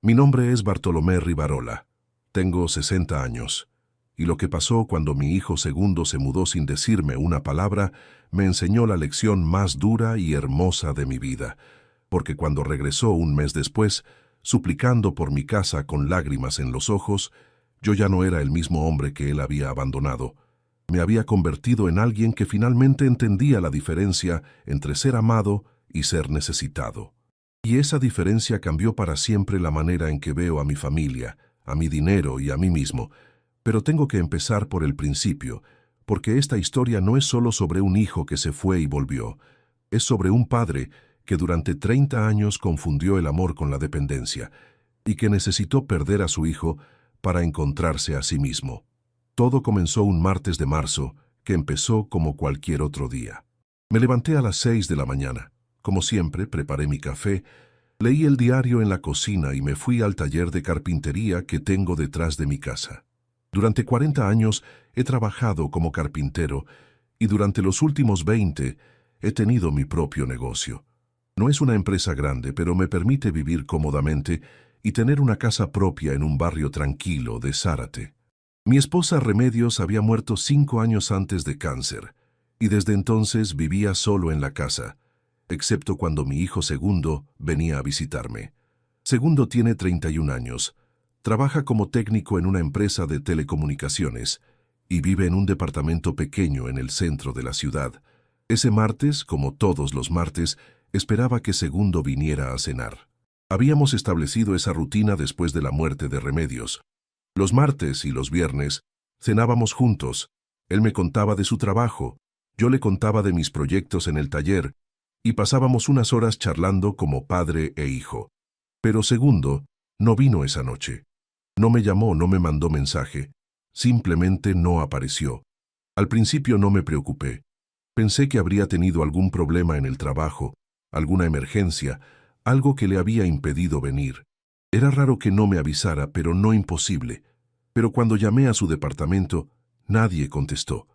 Mi nombre es Bartolomé Rivarola. Tengo 60 años. Y lo que pasó cuando mi hijo segundo se mudó sin decirme una palabra me enseñó la lección más dura y hermosa de mi vida, porque cuando regresó un mes después, suplicando por mi casa con lágrimas en los ojos, yo ya no era el mismo hombre que él había abandonado. Me había convertido en alguien que finalmente entendía la diferencia entre ser amado y ser necesitado. Y esa diferencia cambió para siempre la manera en que veo a mi familia, a mi dinero y a mí mismo. Pero tengo que empezar por el principio, porque esta historia no es solo sobre un hijo que se fue y volvió. Es sobre un padre que durante 30 años confundió el amor con la dependencia y que necesitó perder a su hijo para encontrarse a sí mismo. Todo comenzó un martes de marzo, que empezó como cualquier otro día. Me levanté a las 6 de la mañana. Como siempre, preparé mi café, leí el diario en la cocina y me fui al taller de carpintería que tengo detrás de mi casa. Durante 40 años he trabajado como carpintero y durante los últimos 20 he tenido mi propio negocio. No es una empresa grande, pero me permite vivir cómodamente y tener una casa propia en un barrio tranquilo de Zárate. Mi esposa Remedios había muerto 5 años antes de cáncer y desde entonces vivía solo en la casa, excepto cuando mi hijo segundo venía a visitarme. Segundo tiene 31 años, trabaja como técnico en una empresa de telecomunicaciones y vive en un departamento pequeño en el centro de la ciudad. Ese martes, como todos los martes, esperaba que Segundo viniera a cenar. Habíamos establecido esa rutina después de la muerte de Remedios. Los martes y los viernes cenábamos juntos. Él me contaba de su trabajo, yo le contaba de mis proyectos en el taller, y pasábamos unas horas charlando como padre e hijo. Pero Segundo no vino esa noche. No me llamó, no me mandó mensaje. Simplemente no apareció. Al principio no me preocupé. Pensé que habría tenido algún problema en el trabajo, alguna emergencia, algo que le había impedido venir. Era raro que no me avisara, pero no imposible. Pero cuando llamé a su departamento, nadie contestó.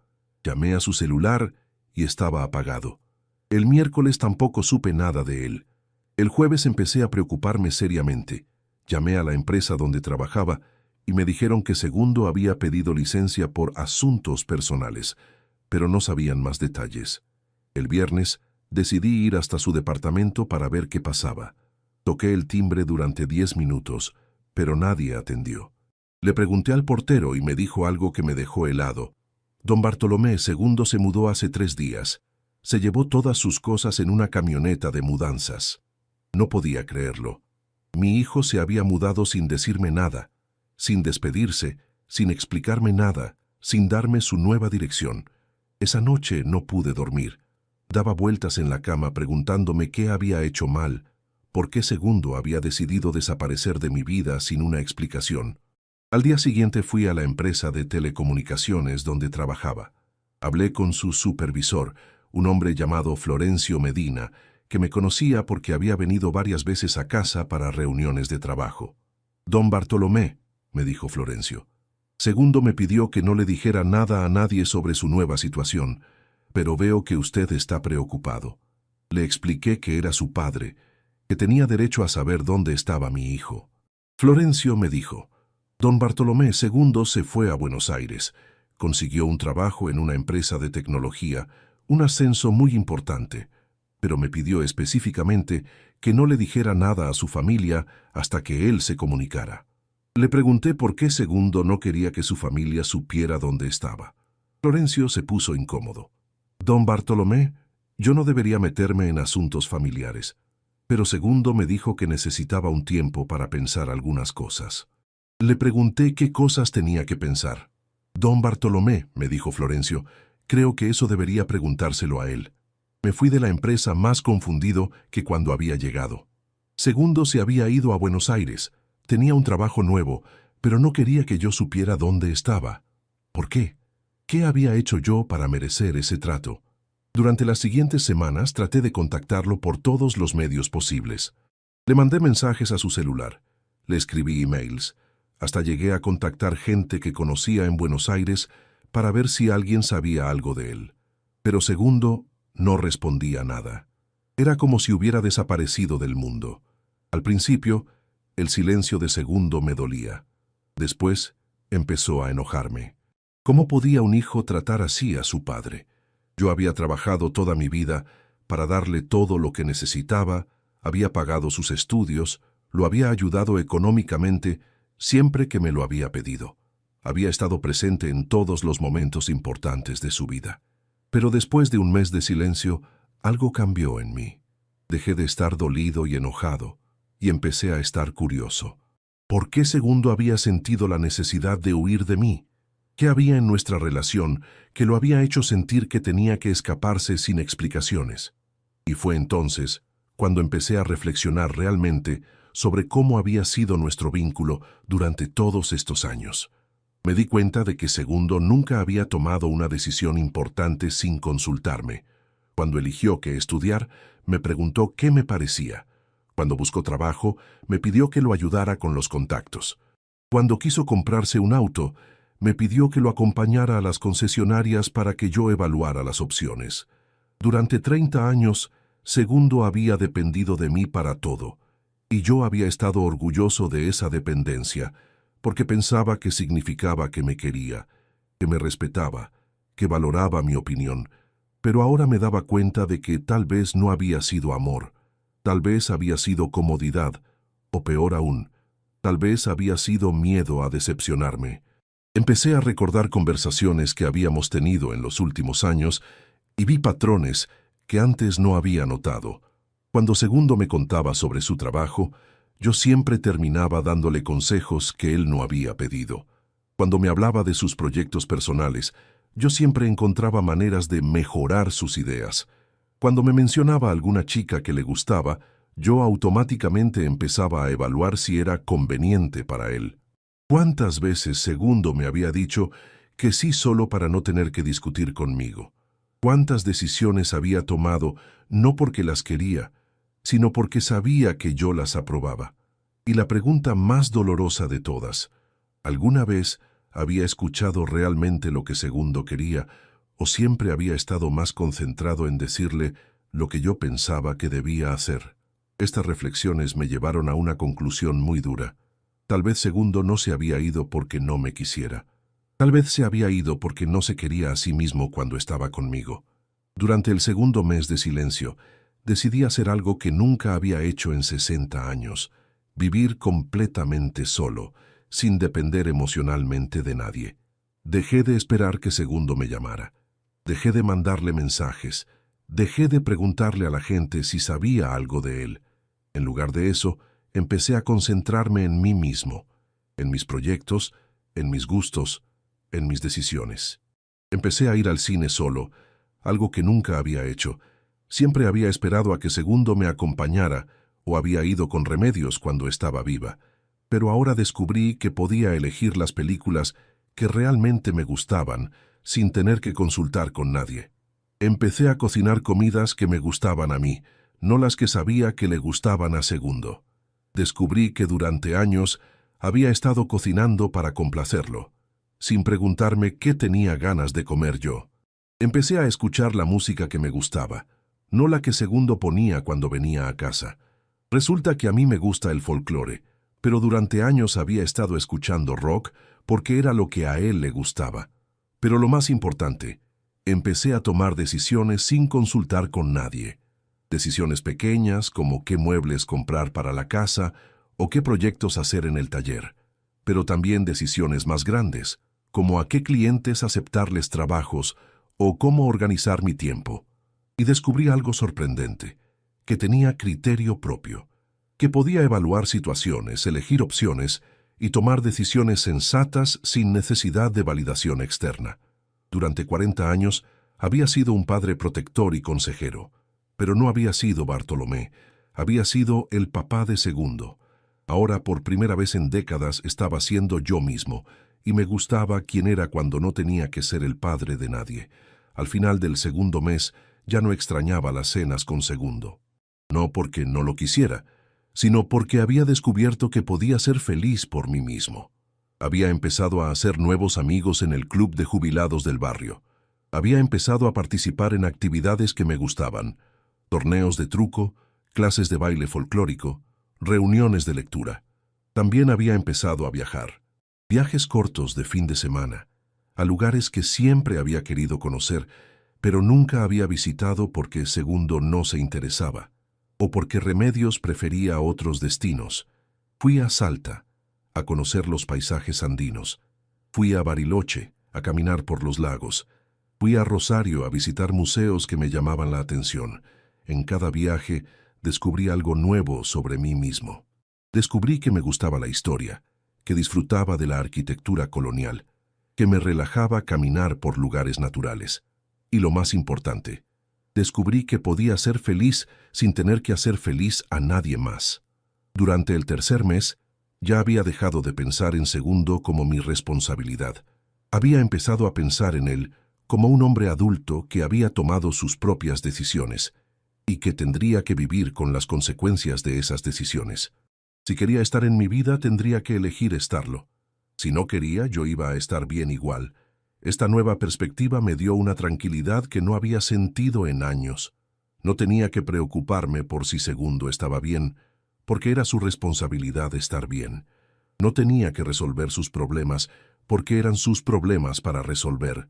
Llamé a su celular y estaba apagado. El miércoles tampoco supe nada de él. El jueves empecé a preocuparme seriamente. Llamé a la empresa donde trabajaba y me dijeron que Segundo había pedido licencia por asuntos personales, pero no sabían más detalles. El viernes decidí ir hasta su departamento para ver qué pasaba. Toqué el timbre durante 10 minutos, pero nadie atendió. Le pregunté al portero y me dijo algo que me dejó helado. Don Bartolomé Segundo se mudó hace 3 días. Se llevó todas sus cosas en una camioneta de mudanzas. No podía creerlo. Mi hijo se había mudado sin decirme nada, sin despedirse, sin explicarme nada, sin darme su nueva dirección. Esa noche no pude dormir. Daba vueltas en la cama preguntándome qué había hecho mal, por qué Segundo había decidido desaparecer de mi vida sin una explicación. Al día siguiente fui a la empresa de telecomunicaciones donde trabajaba. Hablé con su supervisor, un hombre llamado Florencio Medina, que me conocía porque había venido varias veces a casa para reuniones de trabajo. «Don Bartolomé», me dijo Florencio. «Segundo me pidió que no le dijera nada a nadie sobre su nueva situación, pero veo que usted está preocupado». Le expliqué que era su padre, que tenía derecho a saber dónde estaba mi hijo. Florencio me dijo: «Don Bartolomé Segundo se fue a Buenos Aires, consiguió un trabajo en una empresa de tecnología, un ascenso muy importante, pero me pidió específicamente que no le dijera nada a su familia hasta que él se comunicara». Le pregunté por qué Segundo no quería que su familia supiera dónde estaba. Florencio se puso incómodo. «Don Bartolomé, yo no debería meterme en asuntos familiares, pero Segundo me dijo que necesitaba un tiempo para pensar algunas cosas». Le pregunté qué cosas tenía que pensar. «Don Bartolomé», me dijo Florencio, «creo que eso debería preguntárselo a él». Me fui de la empresa más confundido que cuando había llegado. Segundo se había ido a Buenos Aires, tenía un trabajo nuevo, pero no quería que yo supiera dónde estaba. ¿Por qué? ¿Qué había hecho yo para merecer ese trato? Durante las siguientes semanas traté de contactarlo por todos los medios posibles. Le mandé mensajes a su celular, le escribí emails, hasta llegué a contactar gente que conocía en Buenos Aires para ver si alguien sabía algo de él. Pero Segundo no respondía nada. Era como si hubiera desaparecido del mundo. Al principio, El silencio de Segundo me dolía. Después empezó a enojarme. ¿Cómo podía un hijo tratar así a su padre? Yo había trabajado toda mi vida para darle todo lo que necesitaba, había pagado sus estudios, lo había ayudado económicamente siempre que me lo había pedido. Había estado presente en todos los momentos importantes de su vida. Pero después de un mes de silencio, algo cambió en mí. Dejé de estar dolido y enojado, y empecé a estar curioso. ¿Por qué Segundo había sentido la necesidad de huir de mí? ¿Qué había en nuestra relación que lo había hecho sentir que tenía que escaparse sin explicaciones? Y fue entonces cuando empecé a reflexionar realmente sobre cómo había sido nuestro vínculo durante todos estos años. Me di cuenta de que Segundo nunca había tomado una decisión importante sin consultarme. Cuando eligió qué estudiar, me preguntó qué me parecía. Cuando buscó trabajo, me pidió que lo ayudara con los contactos. Cuando quiso comprarse un auto, me pidió que lo acompañara a las concesionarias para que yo evaluara las opciones. Durante 30 años, Segundo había dependido de mí para todo, y yo había estado orgulloso de esa dependencia, porque pensaba que significaba que me quería, que me respetaba, que valoraba mi opinión, pero ahora me daba cuenta de que tal vez no había sido amor, tal vez había sido comodidad, o peor aún, tal vez había sido miedo a decepcionarme. Empecé a recordar conversaciones que habíamos tenido en los últimos años y vi patrones que antes no había notado. Cuando Segundo me contaba sobre su trabajo, yo siempre terminaba dándole consejos que él no había pedido. Cuando me hablaba de sus proyectos personales, yo siempre encontraba maneras de mejorar sus ideas. Cuando me mencionaba alguna chica que le gustaba, yo automáticamente empezaba a evaluar si era conveniente para él. ¿Cuántas veces Segundo me había dicho que sí solo para no tener que discutir conmigo? ¿Cuántas decisiones había tomado no porque las quería, sino porque sabía que yo las aprobaba? Y la pregunta más dolorosa de todas, ¿alguna vez había escuchado realmente lo que Segundo quería o siempre había estado más concentrado en decirle lo que yo pensaba que debía hacer? Estas reflexiones me llevaron a una conclusión muy dura. Tal vez Segundo no se había ido porque no me quisiera. Tal vez se había ido porque no se quería a sí mismo cuando estaba conmigo. Durante el segundo mes de silencio, decidí hacer algo que nunca había hecho en 60 años, vivir completamente solo, sin depender emocionalmente de nadie. Dejé de esperar que Segundo me llamara. Dejé de mandarle mensajes. Dejé de preguntarle a la gente si sabía algo de él. En lugar de eso, empecé a concentrarme en mí mismo, en mis proyectos, en mis gustos, en mis decisiones. Empecé a ir al cine solo, algo que nunca había hecho. Siempre había esperado a que Segundo me acompañara o había ido con Remedios cuando estaba viva. Pero ahora descubrí que podía elegir las películas que realmente me gustaban sin tener que consultar con nadie. Empecé a cocinar comidas que me gustaban a mí, no las que sabía que le gustaban a Segundo. Descubrí que durante años había estado cocinando para complacerlo, sin preguntarme qué tenía ganas de comer yo. Empecé a escuchar la música que me gustaba, no la que Segundo ponía cuando venía a casa. Resulta que a mí me gusta el folclore, pero durante años había estado escuchando rock porque era lo que a él le gustaba. Pero lo más importante, empecé a tomar decisiones sin consultar con nadie. Decisiones pequeñas como qué muebles comprar para la casa o qué proyectos hacer en el taller. Pero también decisiones más grandes, como a qué clientes aceptarles trabajos o cómo organizar mi tiempo. Y descubrí algo sorprendente, que tenía criterio propio, que podía evaluar situaciones, elegir opciones y tomar decisiones sensatas sin necesidad de validación externa. Durante 40 años había sido un padre protector y consejero, pero no había sido Bartolomé, había sido el papá de Segundo. Ahora, por primera vez en décadas, estaba siendo yo mismo, y me gustaba quién era cuando no tenía que ser el padre de nadie. Al final del segundo mes, ya no extrañaba las cenas con Segundo. No porque no lo quisiera, sino porque había descubierto que podía ser feliz por mí mismo. Había empezado a hacer nuevos amigos en el club de jubilados del barrio. Había empezado a participar en actividades que me gustaban: torneos de truco, clases de baile folclórico, reuniones de lectura. También había empezado a viajar. Viajes cortos de fin de semana, a lugares que siempre había querido conocer, pero nunca había visitado porque Segundo no se interesaba, o porque Remedios prefería otros destinos. Fui a Salta, a conocer los paisajes andinos. Fui a Bariloche, a caminar por los lagos. Fui a Rosario a visitar museos que me llamaban la atención. En cada viaje descubrí algo nuevo sobre mí mismo. Descubrí que me gustaba la historia, que disfrutaba de la arquitectura colonial, que me relajaba caminar por lugares naturales. Y lo más importante, descubrí que podía ser feliz sin tener que hacer feliz a nadie más. Durante el tercer mes, ya había dejado de pensar en Segundo como mi responsabilidad. Había empezado a pensar en él como un hombre adulto que había tomado sus propias decisiones y que tendría que vivir con las consecuencias de esas decisiones. Si quería estar en mi vida, tendría que elegir estarlo. Si no quería, yo iba a estar bien igual. Esta nueva perspectiva me dio una tranquilidad que no había sentido en años. No tenía que preocuparme por si Segundo estaba bien, porque era su responsabilidad estar bien. No tenía que resolver sus problemas, porque eran sus problemas para resolver.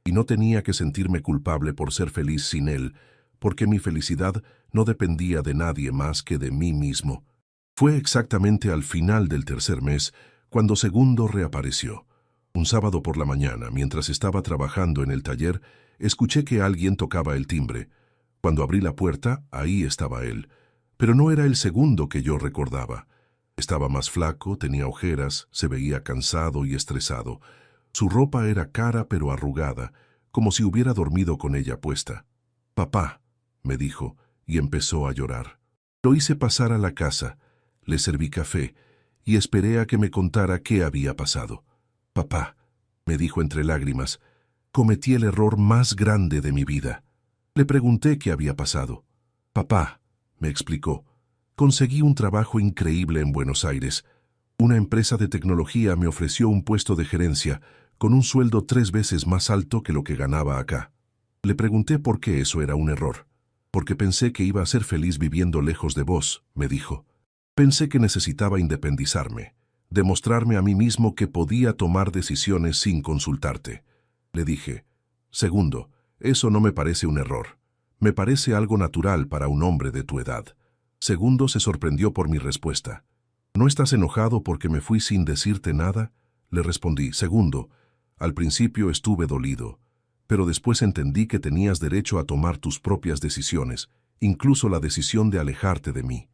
Y no tenía que sentirme culpable por ser feliz sin él, porque mi felicidad no dependía de nadie más que de mí mismo. Fue exactamente al final del tercer mes cuando Segundo reapareció. Un sábado por la mañana, mientras estaba trabajando en el taller, escuché que alguien tocaba el timbre. Cuando abrí la puerta, ahí estaba él. Pero no era el Segundo que yo recordaba. Estaba más flaco, tenía ojeras, se veía cansado y estresado. Su ropa era cara pero arrugada, como si hubiera dormido con ella puesta. «Papá», me dijo, y empezó a llorar. Lo hice pasar a la casa, le serví café y esperé a que me contara qué había pasado. «Papá», me dijo entre lágrimas, «cometí el error más grande de mi vida». Le pregunté qué había pasado. «Papá», me explicó, «conseguí un trabajo increíble en Buenos Aires. Una empresa de tecnología me ofreció un puesto de gerencia con un sueldo 3 veces más alto que lo que ganaba acá». Le pregunté por qué eso era un error. «Porque pensé que iba a ser feliz viviendo lejos de vos», me dijo. «Pensé que necesitaba independizarme, demostrarme a mí mismo que podía tomar decisiones sin consultarte». Le dije, «Segundo, eso no me parece un error. Me parece algo natural para un hombre de tu edad». Segundo se sorprendió por mi respuesta. «¿No estás enojado porque me fui sin decirte nada?», le respondí. «Segundo, al principio estuve dolido, pero después entendí que tenías derecho a tomar tus propias decisiones, incluso la decisión de alejarte de mí».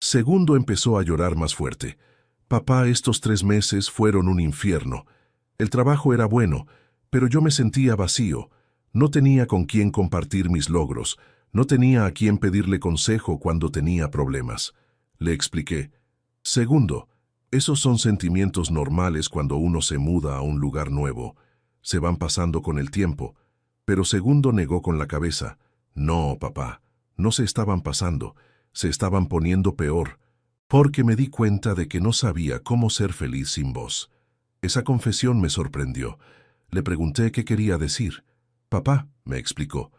Segundo empezó a llorar más fuerte. «Papá, estos 3 meses fueron un infierno. El trabajo era bueno, pero yo me sentía vacío. No tenía con quién compartir mis logros. No tenía a quién pedirle consejo cuando tenía problemas». Le expliqué. «Segundo, esos son sentimientos normales cuando uno se muda a un lugar nuevo. Se van pasando con el tiempo». Pero Segundo negó con la cabeza. «No, papá, no se estaban pasando, se estaban poniendo peor, porque me di cuenta de que no sabía cómo ser feliz sin vos». Esa confesión me sorprendió. Le pregunté qué quería decir. «Papá», me explicó,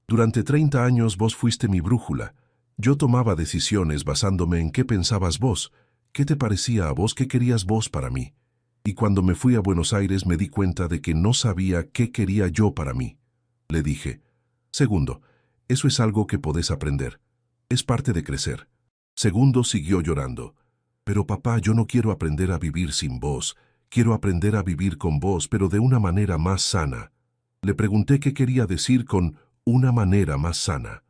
«durante 30 años vos fuiste mi brújula. Yo tomaba decisiones basándome en qué pensabas vos, qué te parecía a vos, qué querías vos para mí. Y cuando me fui a Buenos Aires me di cuenta de que no sabía qué quería yo para mí». Le dije, «Segundo, eso es algo que podés aprender. Es parte de crecer». Segundo siguió llorando. «Pero papá, yo no quiero aprender a vivir sin vos. Quiero aprender a vivir con vos, pero de una manera más sana». Le pregunté qué quería decir con una manera más sana.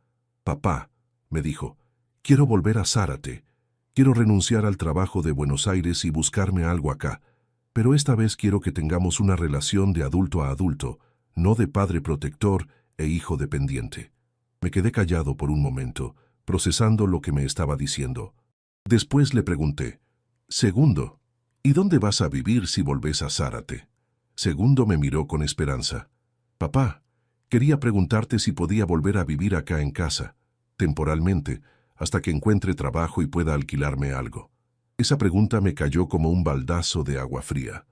«Papá», me dijo, «quiero volver a Zárate. Quiero renunciar al trabajo de Buenos Aires y buscarme algo acá. Pero esta vez quiero que tengamos una relación de adulto a adulto, no de padre protector e hijo dependiente». Me quedé callado por un momento, procesando lo que me estaba diciendo. Después le pregunté, «Segundo, ¿y dónde vas a vivir si volvés a Zárate?» Segundo me miró con esperanza. «Papá, quería preguntarte si podía volver a vivir acá en casa, temporalmente, hasta que encuentre trabajo y pueda alquilarme algo». Esa pregunta me cayó como un baldazo de agua fría.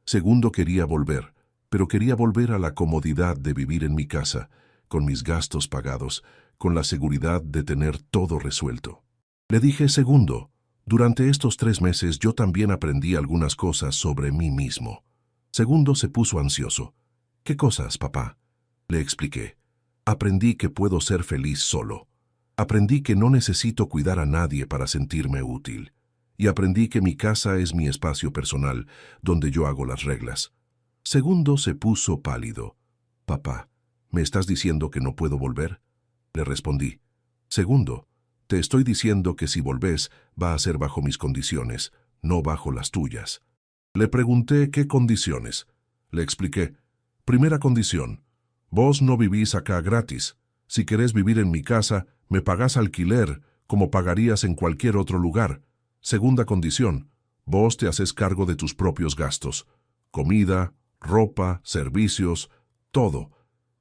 Segundo quería volver, pero quería volver a la comodidad de vivir en mi casa, con mis gastos pagados, con la seguridad de tener todo resuelto. Le dije, «Segundo, Durante estos 3 meses yo también aprendí algunas cosas sobre mí mismo. Segundo se puso ansioso. ¿Qué cosas, papá? Le expliqué. Aprendí que puedo ser feliz solo. Aprendí que no necesito cuidar a nadie para sentirme útil. Y aprendí que mi casa es mi espacio personal, donde yo hago las reglas. Segundo se puso pálido. Papá, ¿me estás diciendo que no puedo volver? Le respondí. Segundo, te estoy diciendo que si volvés va a ser bajo mis condiciones, no bajo las tuyas. Le pregunté qué condiciones. Le expliqué. Primera condición. Vos no vivís acá gratis. Si querés vivir en mi casa, me pagás alquiler, como pagarías en cualquier otro lugar. Segunda condición. Vos te haces cargo de tus propios gastos. Comida, ropa, servicios, todo.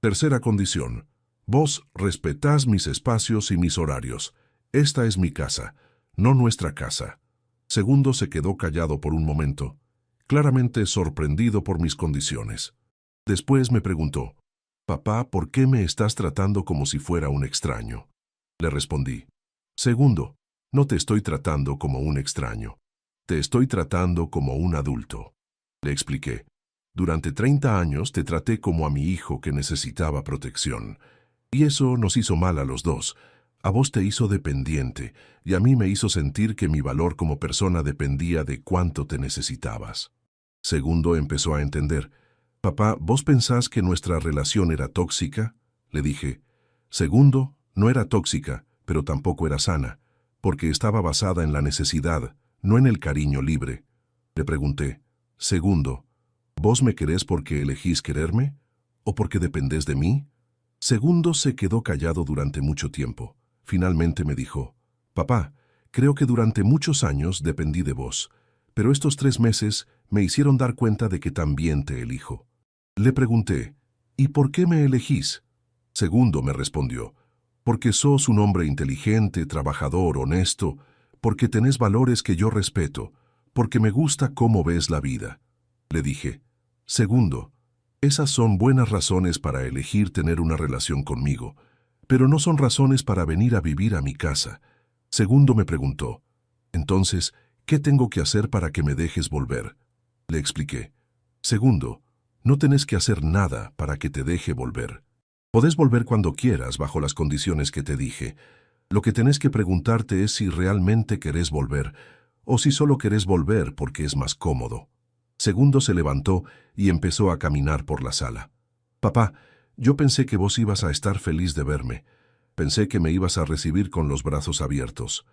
Tercera condición. Vos respetás mis espacios y mis horarios. Esta es mi casa, no nuestra casa. Segundo se quedó callado por un momento, claramente sorprendido por mis condiciones. Después me preguntó, «Papá, ¿por qué me estás tratando como si fuera un extraño?» Le respondí, «Segundo, no te estoy tratando como un extraño. Te estoy tratando como un adulto». Le expliqué, «Durante 30 años te traté como a mi hijo que necesitaba protección. Y eso nos hizo mal a los dos. A vos te hizo dependiente y a mí me hizo sentir que mi valor como persona dependía de cuánto te necesitabas». Segundo empezó a entender. «Papá, ¿vos pensás que nuestra relación era tóxica?», le dije. Segundo, no era tóxica, pero tampoco era sana, porque estaba basada en la necesidad, no en el cariño libre. Le pregunté, «Segundo, ¿vos me querés porque elegís quererme? ¿O porque dependés de mí?». Segundo se quedó callado durante mucho tiempo. Finalmente me dijo, «Papá, creo que durante muchos años dependí de vos, pero estos 3 meses me hicieron dar cuenta de que también te elijo». Le pregunté, «¿Y por qué me elegís?». Segundo me respondió, «Porque sos un hombre inteligente, trabajador, honesto, porque tenés valores que yo respeto, porque me gusta cómo ves la vida». Le dije, «Segundo, esas son buenas razones para elegir tener una relación conmigo, pero no son razones para venir a vivir a mi casa». Segundo me preguntó, «Entonces, ¿qué tengo que hacer para que me dejes volver?». Le expliqué, «Segundo, no tenés que hacer nada para que te deje volver. Podés volver cuando quieras bajo las condiciones que te dije. Lo que tenés que preguntarte es si realmente querés volver o si solo querés volver porque es más cómodo». Segundo se levantó y empezó a caminar por la sala. «Papá, yo pensé que vos ibas a estar feliz de verme. Pensé que me ibas a recibir con los brazos abiertos».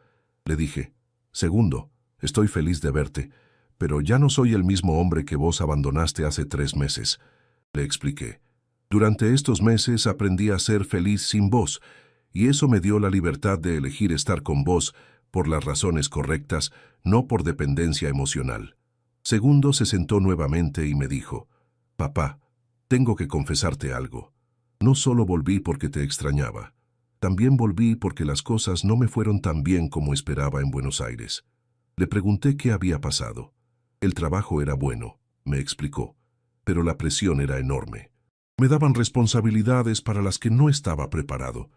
Le dije, «Segundo, estoy feliz de verte, pero ya no soy el mismo hombre que vos abandonaste hace 3 meses». Le expliqué, «Durante estos meses aprendí a ser feliz sin vos, y eso me dio la libertad de elegir estar con vos por las razones correctas, no por dependencia emocional». Segundo se sentó nuevamente y me dijo, «Papá, tengo que confesarte algo. No solo volví porque te extrañaba, también volví porque las cosas no me fueron tan bien como esperaba en Buenos Aires». Le pregunté qué había pasado. «El trabajo era bueno», me explicó, «pero la presión era enorme. Me daban responsabilidades para las que no estaba preparado,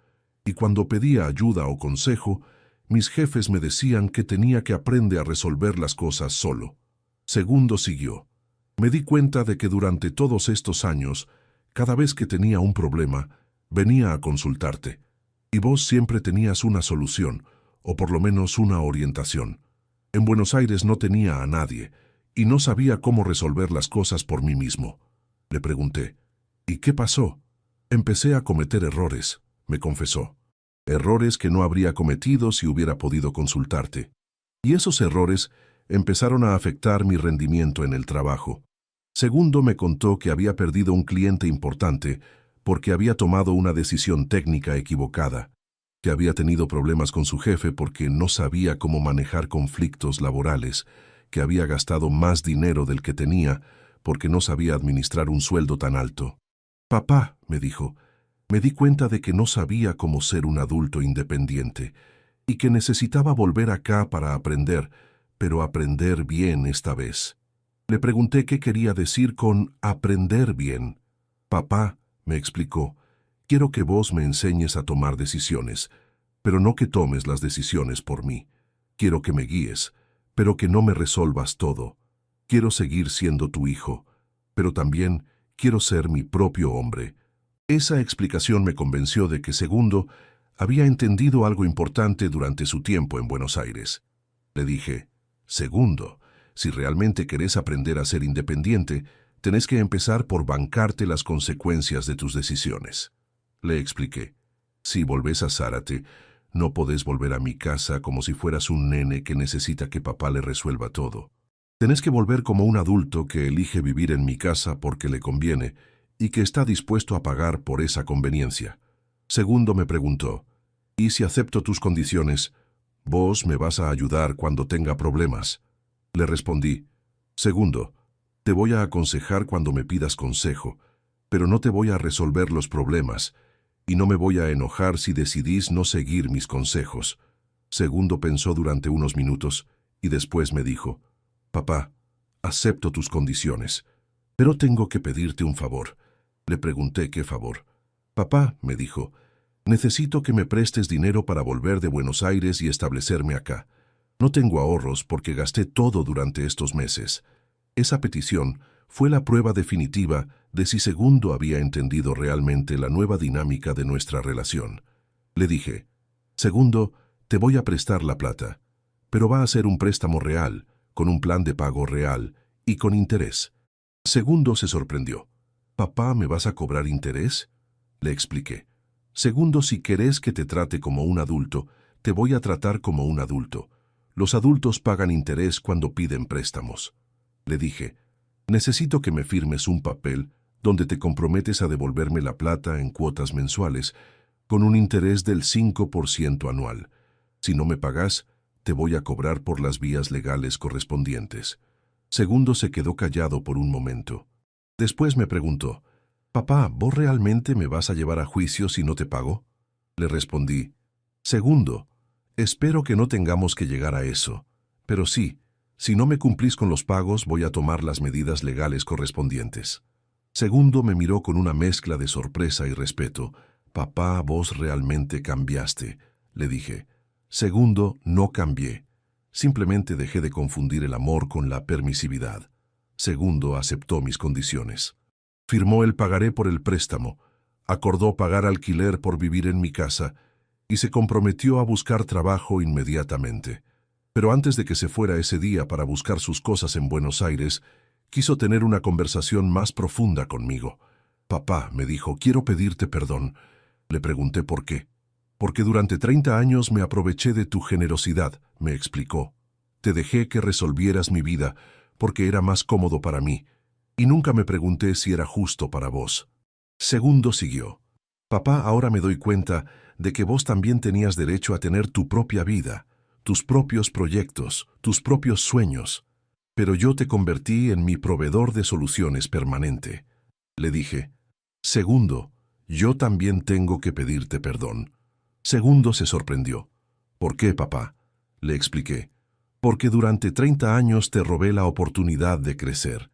y cuando pedía ayuda o consejo, mis jefes me decían que tenía que aprender a resolver las cosas solo». Segundo siguió, «Me di cuenta de que durante todos estos años, cada vez que tenía un problema, venía a consultarte, y vos siempre tenías una solución, o por lo menos una orientación. En Buenos Aires no tenía a nadie, y no sabía cómo resolver las cosas por mí mismo». Le pregunté, «¿Y qué pasó?». «Empecé a cometer errores», me confesó. «Errores que no habría cometido si hubiera podido consultarte. Y esos errores empezaron a afectar mi rendimiento en el trabajo». Segundo me contó que había perdido un cliente importante porque había tomado una decisión técnica equivocada, que había tenido problemas con su jefe porque no sabía cómo manejar conflictos laborales, que había gastado más dinero del que tenía porque no sabía administrar un sueldo tan alto. «Papá», me dijo, «me di cuenta de que no sabía cómo ser un adulto independiente y que necesitaba volver acá para aprender, pero aprender bien esta vez». Le pregunté qué quería decir con aprender bien. «Papá», me explicó, «quiero que vos me enseñes a tomar decisiones, pero no que tomes las decisiones por mí. Quiero que me guíes, pero que no me resolvas todo. Quiero seguir siendo tu hijo, pero también quiero ser mi propio hombre. Esa explicación me convenció de que Segundo había entendido algo importante durante su tiempo en Buenos Aires. Le dije, Segundo, si realmente querés aprender a ser independiente, tenés que empezar por bancarte las consecuencias de tus decisiones. Le expliqué, si volvés a Zárate, no podés volver a mi casa como si fueras un nene que necesita que papá le resuelva todo. Tenés que volver como un adulto que elige vivir en mi casa porque le conviene y que está dispuesto a pagar por esa conveniencia. Segundo me preguntó, ¿y si acepto tus condiciones, vos me vas a ayudar cuando tenga problemas? Le respondí, Segundo, te voy a aconsejar cuando me pidas consejo, pero no te voy a resolver los problemas, y no me voy a enojar si decidís no seguir mis consejos. Segundo pensó durante unos minutos y después me dijo, Papá, acepto tus condiciones, pero tengo que pedirte un favor. Le pregunté qué favor. Papá, me dijo, necesito que me prestes dinero para volver de Buenos Aires y establecerme acá. No tengo ahorros porque gasté todo durante estos meses. Esa petición fue la prueba definitiva de si Segundo había entendido realmente la nueva dinámica de nuestra relación. Le dije, Segundo, te voy a prestar la plata, pero va a ser un préstamo real, con un plan de pago real y con interés. Segundo se sorprendió. ¿Papá, me vas a cobrar interés? Le expliqué. Segundo, si querés que te trate como un adulto, te voy a tratar como un adulto. Los adultos pagan interés cuando piden préstamos. Le dije, necesito que me firmes un papel donde te comprometes a devolverme la plata en cuotas mensuales, con un interés del 5% anual. Si no me pagás, te voy a cobrar por las vías legales correspondientes. Segundo se quedó callado por un momento. Después me preguntó, Papá, ¿vos realmente me vas a llevar a juicio si no te pago? Le respondí, Segundo, espero que no tengamos que llegar a eso, pero sí, si no me cumplís con los pagos voy a tomar las medidas legales correspondientes. Segundo me miró con una mezcla de sorpresa y respeto. Papá, vos realmente cambiaste, le dije. Segundo, no cambié. Simplemente dejé de confundir el amor con la permisividad. Segundo aceptó mis condiciones. Firmó el pagaré por el préstamo, acordó pagar alquiler por vivir en mi casa y se comprometió a buscar trabajo inmediatamente. Pero antes de que se fuera ese día para buscar sus cosas en Buenos Aires, quiso tener una conversación más profunda conmigo. Papá, me dijo, quiero pedirte perdón. Le pregunté por qué. Porque durante 30 años me aproveché de tu generosidad, me explicó. Te dejé que resolvieras mi vida porque era más cómodo para mí, y nunca me pregunté si era justo para vos. Segundo siguió. Papá, ahora me doy cuenta de que vos también tenías derecho a tener tu propia vida, tus propios proyectos, tus propios sueños. Pero yo te convertí en mi proveedor de soluciones permanente. Le dije, Segundo, yo también tengo que pedirte perdón. Segundo se sorprendió. ¿Por qué, papá? Le expliqué. Porque durante 30 años te robé la oportunidad de crecer.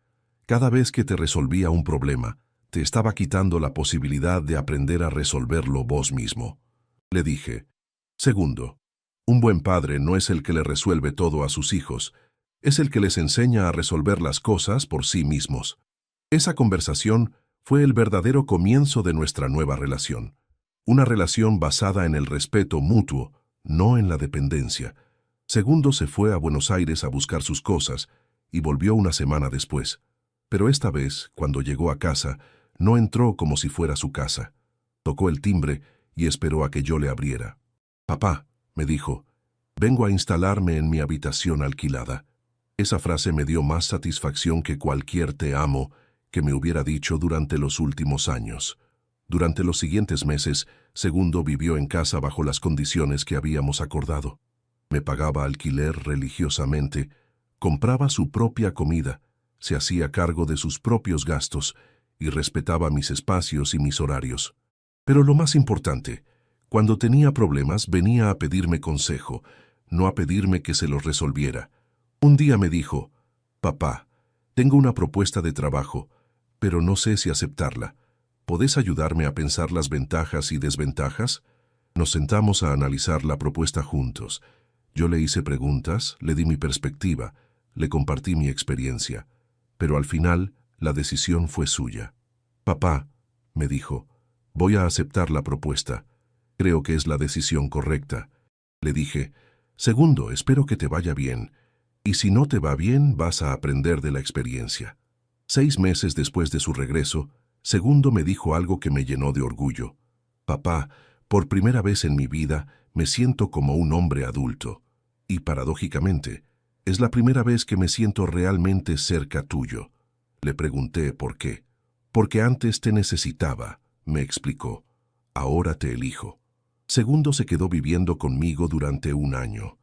Cada vez que te resolvía un problema, te estaba quitando la posibilidad de aprender a resolverlo vos mismo. Le dije, Segundo, un buen padre no es el que le resuelve todo a sus hijos, es el que les enseña a resolver las cosas por sí mismos. Esa conversación fue el verdadero comienzo de nuestra nueva relación. Una relación basada en el respeto mutuo, no en la dependencia. Segundo se fue a Buenos Aires a buscar sus cosas y volvió una semana después. Pero esta vez, cuando llegó a casa, no entró como si fuera su casa. Tocó el timbre y esperó a que yo le abriera. Papá, me dijo, vengo a instalarme en mi habitación alquilada. Esa frase me dio más satisfacción que cualquier te amo que me hubiera dicho durante los últimos años. Durante los siguientes meses, Segundo vivió en casa bajo las condiciones que habíamos acordado. Me pagaba alquiler religiosamente, compraba su propia comida, se hacía cargo de sus propios gastos y respetaba mis espacios y mis horarios. Pero lo más importante, cuando tenía problemas venía a pedirme consejo, no a pedirme que se los resolviera. Un día me dijo, Papá, tengo una propuesta de trabajo, pero no sé si aceptarla. ¿Podés ayudarme a pensar las ventajas y desventajas? Nos sentamos a analizar la propuesta juntos. Yo le hice preguntas, le di mi perspectiva, le compartí mi experiencia, pero al final la decisión fue suya. Papá, me dijo, voy a aceptar la propuesta. Creo que es la decisión correcta. Le dije, segundo, espero que te vaya bien, y si no te va bien, vas a aprender de la experiencia. 6 meses después de su regreso, Segundo me dijo algo que me llenó de orgullo. Papá, por primera vez en mi vida me siento como un hombre adulto. Y paradójicamente, es la primera vez que me siento realmente cerca tuyo. Le pregunté por qué. Porque antes te necesitaba, me explicó. Ahora te elijo. Segundo se quedó viviendo conmigo durante 1 año.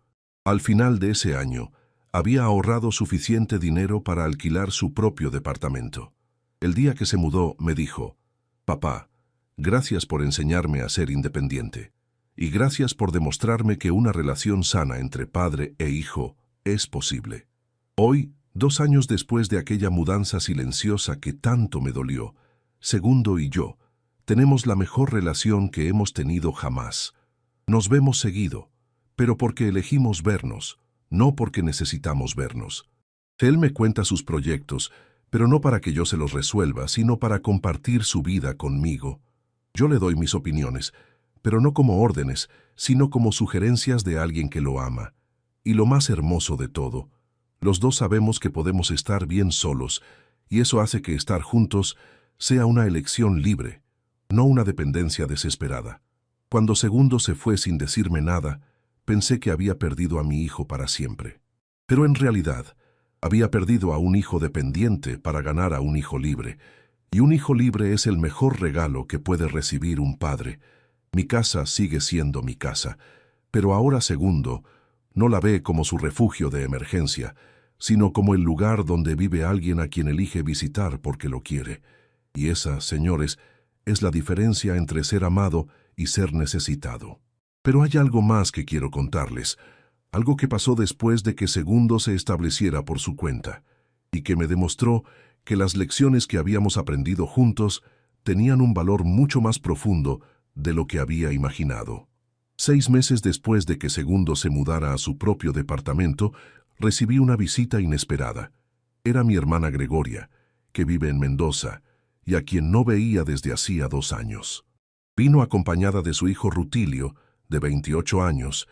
Al final de ese año, había ahorrado suficiente dinero para alquilar su propio departamento. El día que se mudó, me dijo, papá, gracias por enseñarme a ser independiente. Y gracias por demostrarme que una relación sana entre padre e hijo es posible. Hoy, 2 años después de aquella mudanza silenciosa que tanto me dolió, Segundo y yo tenemos la mejor relación que hemos tenido jamás. Nos vemos seguido, pero porque elegimos vernos, no porque necesitamos vernos. Él me cuenta sus proyectos, pero no para que yo se los resuelva, sino para compartir su vida conmigo. Yo le doy mis opiniones, pero no como órdenes, sino como sugerencias de alguien que lo ama. Y lo más hermoso de todo, los dos sabemos que podemos estar bien solos, y eso hace que estar juntos sea una elección libre, no una dependencia desesperada. Cuando Segundo se fue sin decirme nada, pensé que había perdido a mi hijo para siempre. Pero en realidad, había perdido a un hijo dependiente para ganar a un hijo libre, y un hijo libre es el mejor regalo que puede recibir un padre. Mi casa sigue siendo mi casa, pero ahora Segundo no la ve como su refugio de emergencia, sino como el lugar donde vive alguien a quien elige visitar porque lo quiere. Y esa, señores, es la diferencia entre ser amado y ser necesitado. Pero hay algo más que quiero contarles, algo que pasó después de que Segundo se estableciera por su cuenta, y que me demostró que las lecciones que habíamos aprendido juntos tenían un valor mucho más profundo de lo que había imaginado. 6 meses después de que Segundo se mudara a su propio departamento, recibí una visita inesperada. Era mi hermana Gregoria, que vive en Mendoza, y a quien no veía desde hacía 2 años. Vino acompañada de su hijo Rutilio, de 28 años,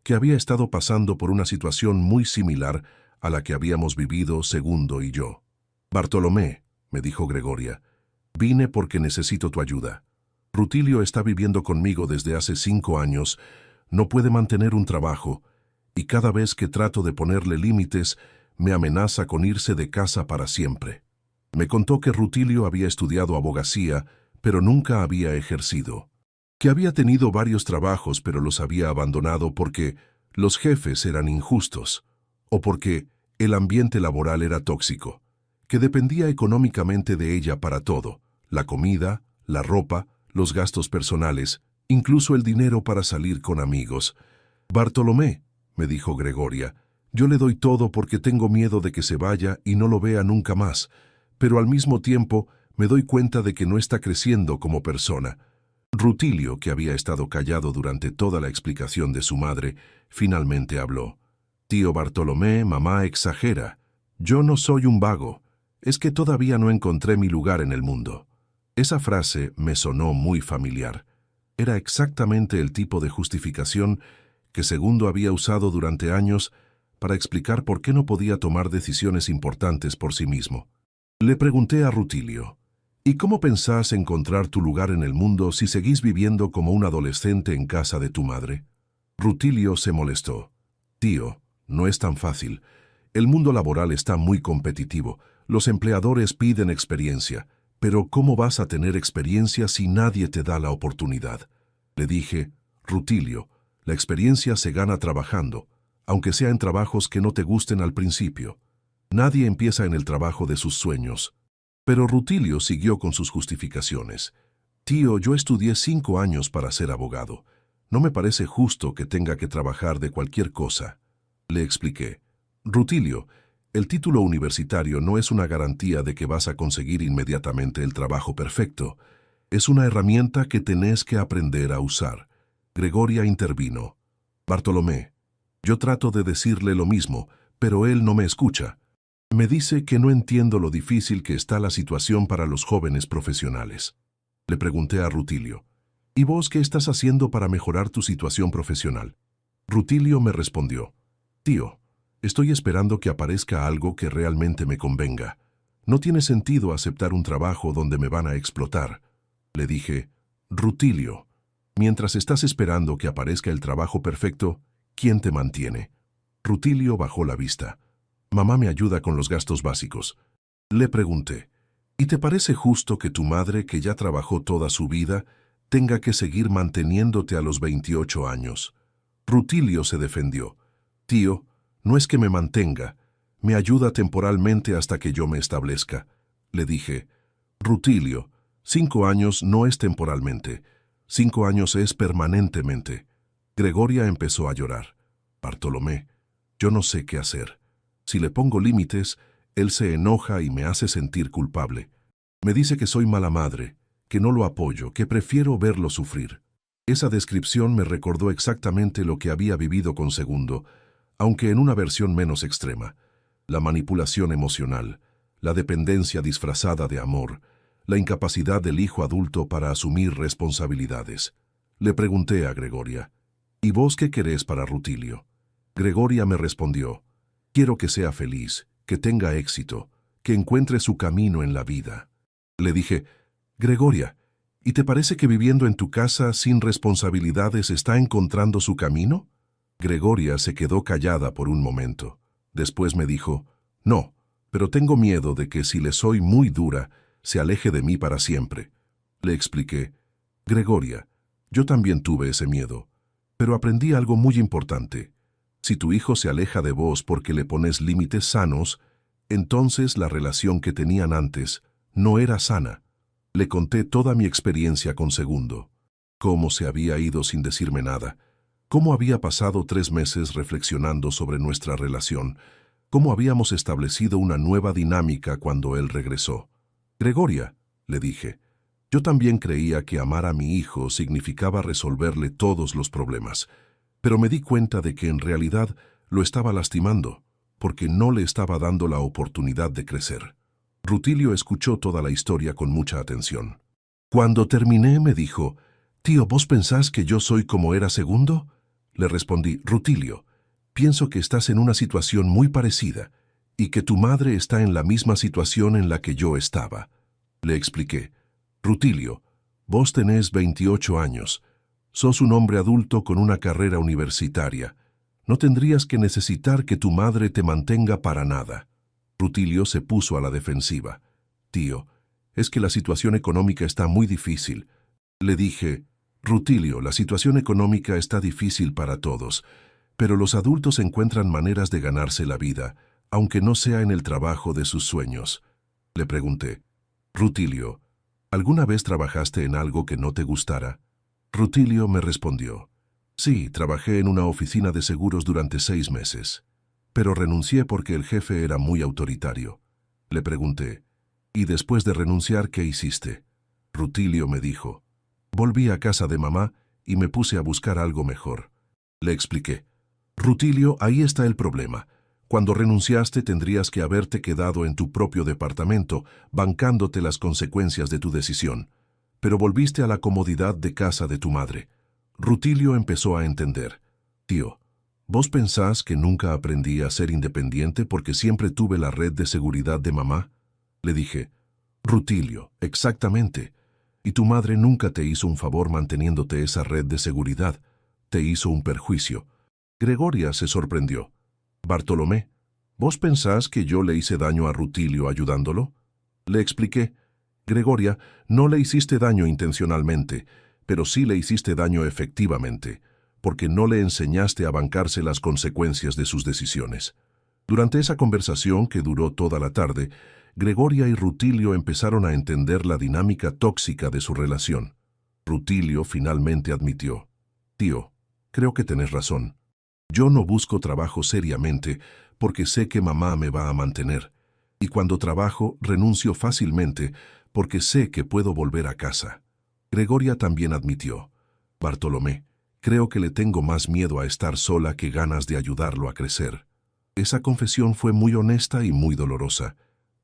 que había estado pasando por una situación muy similar a la que habíamos vivido Segundo y yo. Bartolomé, me dijo Gregoria, vine porque necesito tu ayuda. Rutilio está viviendo conmigo desde hace 5 años, no puede mantener un trabajo, y cada vez que trato de ponerle límites, me amenaza con irse de casa para siempre. Me contó que Rutilio había estudiado abogacía, pero nunca había ejercido. Que había tenido varios trabajos, pero los había abandonado porque los jefes eran injustos, o porque el ambiente laboral era tóxico, que dependía económicamente de ella para todo, la comida, la ropa, los gastos personales, incluso el dinero para salir con amigos. Bartolomé, me dijo Gregoria, yo le doy todo porque tengo miedo de que se vaya y no lo vea nunca más, pero al mismo tiempo me doy cuenta de que no está creciendo como persona. Rutilio, que había estado callado durante toda la explicación de su madre, finalmente habló. Tío Bartolomé, mamá exagera. Yo no soy un vago. Es que todavía no encontré mi lugar en el mundo. Esa frase me sonó muy familiar. Era exactamente el tipo de justificación que Segundo había usado durante años para explicar por qué no podía tomar decisiones importantes por sí mismo. Le pregunté a Rutilio, ¿y cómo pensás encontrar tu lugar en el mundo si seguís viviendo como un adolescente en casa de tu madre? Rutilio se molestó. Tío, no es tan fácil. El mundo laboral está muy competitivo. Los empleadores piden experiencia. Pero ¿cómo vas a tener experiencia si nadie te da la oportunidad? Le dije, Rutilio, la experiencia se gana trabajando, aunque sea en trabajos que no te gusten al principio. Nadie empieza en el trabajo de sus sueños. Pero Rutilio siguió con sus justificaciones. Tío, yo estudié 5 años para ser abogado. No me parece justo que tenga que trabajar de cualquier cosa. Le expliqué. Rutilio, el título universitario no es una garantía de que vas a conseguir inmediatamente el trabajo perfecto. Es una herramienta que tenés que aprender a usar. Gregoria intervino. Bartolomé, Yo trato de decirle lo mismo, pero él no me escucha. Me dice que no entiendo lo difícil que está la situación para los jóvenes profesionales. Le pregunté a Rutilio, ¿y vos qué estás haciendo para mejorar tu situación profesional? Rutilio me respondió, tío, estoy esperando que aparezca algo que realmente me convenga. No tiene sentido aceptar un trabajo donde me van a explotar. Le dije, Rutilio, mientras estás esperando que aparezca el trabajo perfecto, ¿quién te mantiene? Rutilio bajó la vista. Mamá me ayuda con los gastos básicos. Le pregunté, ¿y te parece justo que tu madre, que ya trabajó toda su vida, tenga que seguir manteniéndote a los 28 años? Rutilio se defendió. Tío, no es que me mantenga, me ayuda temporalmente hasta que yo me establezca. Le dije, Rutilio, 5 años no es temporalmente, 5 años es permanentemente. Gregoria empezó a llorar. Bartolomé, yo no sé qué hacer. Si le pongo límites, él se enoja y me hace sentir culpable. Me dice que soy mala madre, que no lo apoyo, que prefiero verlo sufrir. Esa descripción me recordó exactamente lo que había vivido con Segundo, aunque en una versión menos extrema. La manipulación emocional, la dependencia disfrazada de amor, la incapacidad del hijo adulto para asumir responsabilidades. Le pregunté a Gregoria, ¿y vos qué querés para Rutilio? Gregoria me respondió, quiero que sea feliz, que tenga éxito, que encuentre su camino en la vida. Le dije, Gregoria, ¿y te parece que viviendo en tu casa sin responsabilidades está encontrando su camino? Gregoria se quedó callada por un momento. Después me dijo, no, pero tengo miedo de que si le soy muy dura, se aleje de mí para siempre. Le expliqué, Gregoria, yo también tuve ese miedo, pero aprendí algo muy importante. Si tu hijo se aleja de vos porque le pones límites sanos, entonces la relación que tenían antes no era sana. Le conté toda mi experiencia con Segundo, cómo se había ido sin decirme nada, cómo había pasado 3 meses reflexionando sobre nuestra relación, cómo habíamos establecido una nueva dinámica cuando él regresó. Gregoria, le dije, yo también creía que amar a mi hijo significaba resolverle todos los problemas, pero me di cuenta de que en realidad lo estaba lastimando, porque no le estaba dando la oportunidad de crecer. Rutilio escuchó toda la historia con mucha atención. Cuando terminé me dijo, «Tío, ¿vos pensás que yo soy como era Segundo?» Le respondí, «Rutilio, pienso que estás en una situación muy parecida y que tu madre está en la misma situación en la que yo estaba». Le expliqué, «Rutilio, vos tenés 28 años, sos un hombre adulto con una carrera universitaria. No tendrías que necesitar que tu madre te mantenga para nada». Rutilio se puso a la defensiva. «Tío, es que la situación económica está muy difícil». Le dije, «Rutilio, la situación económica está difícil para todos, pero los adultos encuentran maneras de ganarse la vida, aunque no sea en el trabajo de sus sueños». Le pregunté, «Rutilio, ¿alguna vez trabajaste en algo que no te gustara?» Rutilio me respondió, «Sí, trabajé en una oficina de seguros durante 6 meses, pero renuncié porque el jefe era muy autoritario». Le pregunté, «¿Y después de renunciar qué hiciste?» Rutilio me dijo, «Volví a casa de mamá y me puse a buscar algo mejor». Le expliqué, «Rutilio, ahí está el problema. Cuando renunciaste tendrías que haberte quedado en tu propio departamento, bancándote las consecuencias de tu decisión. Pero volviste a la comodidad de casa de tu madre». Rutilio empezó a entender. «Tío, ¿vos pensás que nunca aprendí a ser independiente porque siempre tuve la red de seguridad de mamá?» Le dije, «Rutilio, exactamente. Y tu madre nunca te hizo un favor manteniéndote esa red de seguridad. Te hizo un perjuicio». Gregoria se sorprendió. «Bartolomé, ¿vos pensás que yo le hice daño a Rutilio ayudándolo?» Le expliqué, «Gregoria, no le hiciste daño intencionalmente, pero sí le hiciste daño efectivamente, porque no le enseñaste a bancarse las consecuencias de sus decisiones». Durante esa conversación, que duró toda la tarde, Gregoria y Rutilio empezaron a entender la dinámica tóxica de su relación. Rutilio finalmente admitió, «Tío, creo que tenés razón. Yo no busco trabajo seriamente porque sé que mamá me va a mantener, y cuando trabajo renuncio fácilmente porque sé que puedo volver a casa». Gregoria también admitió, «Bartolomé, Creo que le tengo más miedo a estar sola que ganas de ayudarlo a crecer. Esa confesión fue muy honesta y muy dolorosa.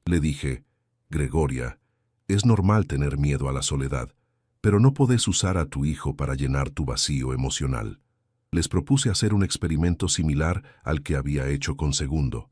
Le dije, Gregoria, es normal tener miedo a la soledad, pero no podés usar a tu hijo para llenar tu vacío emocional. Les propuse hacer un experimento similar al que había hecho con Segundo.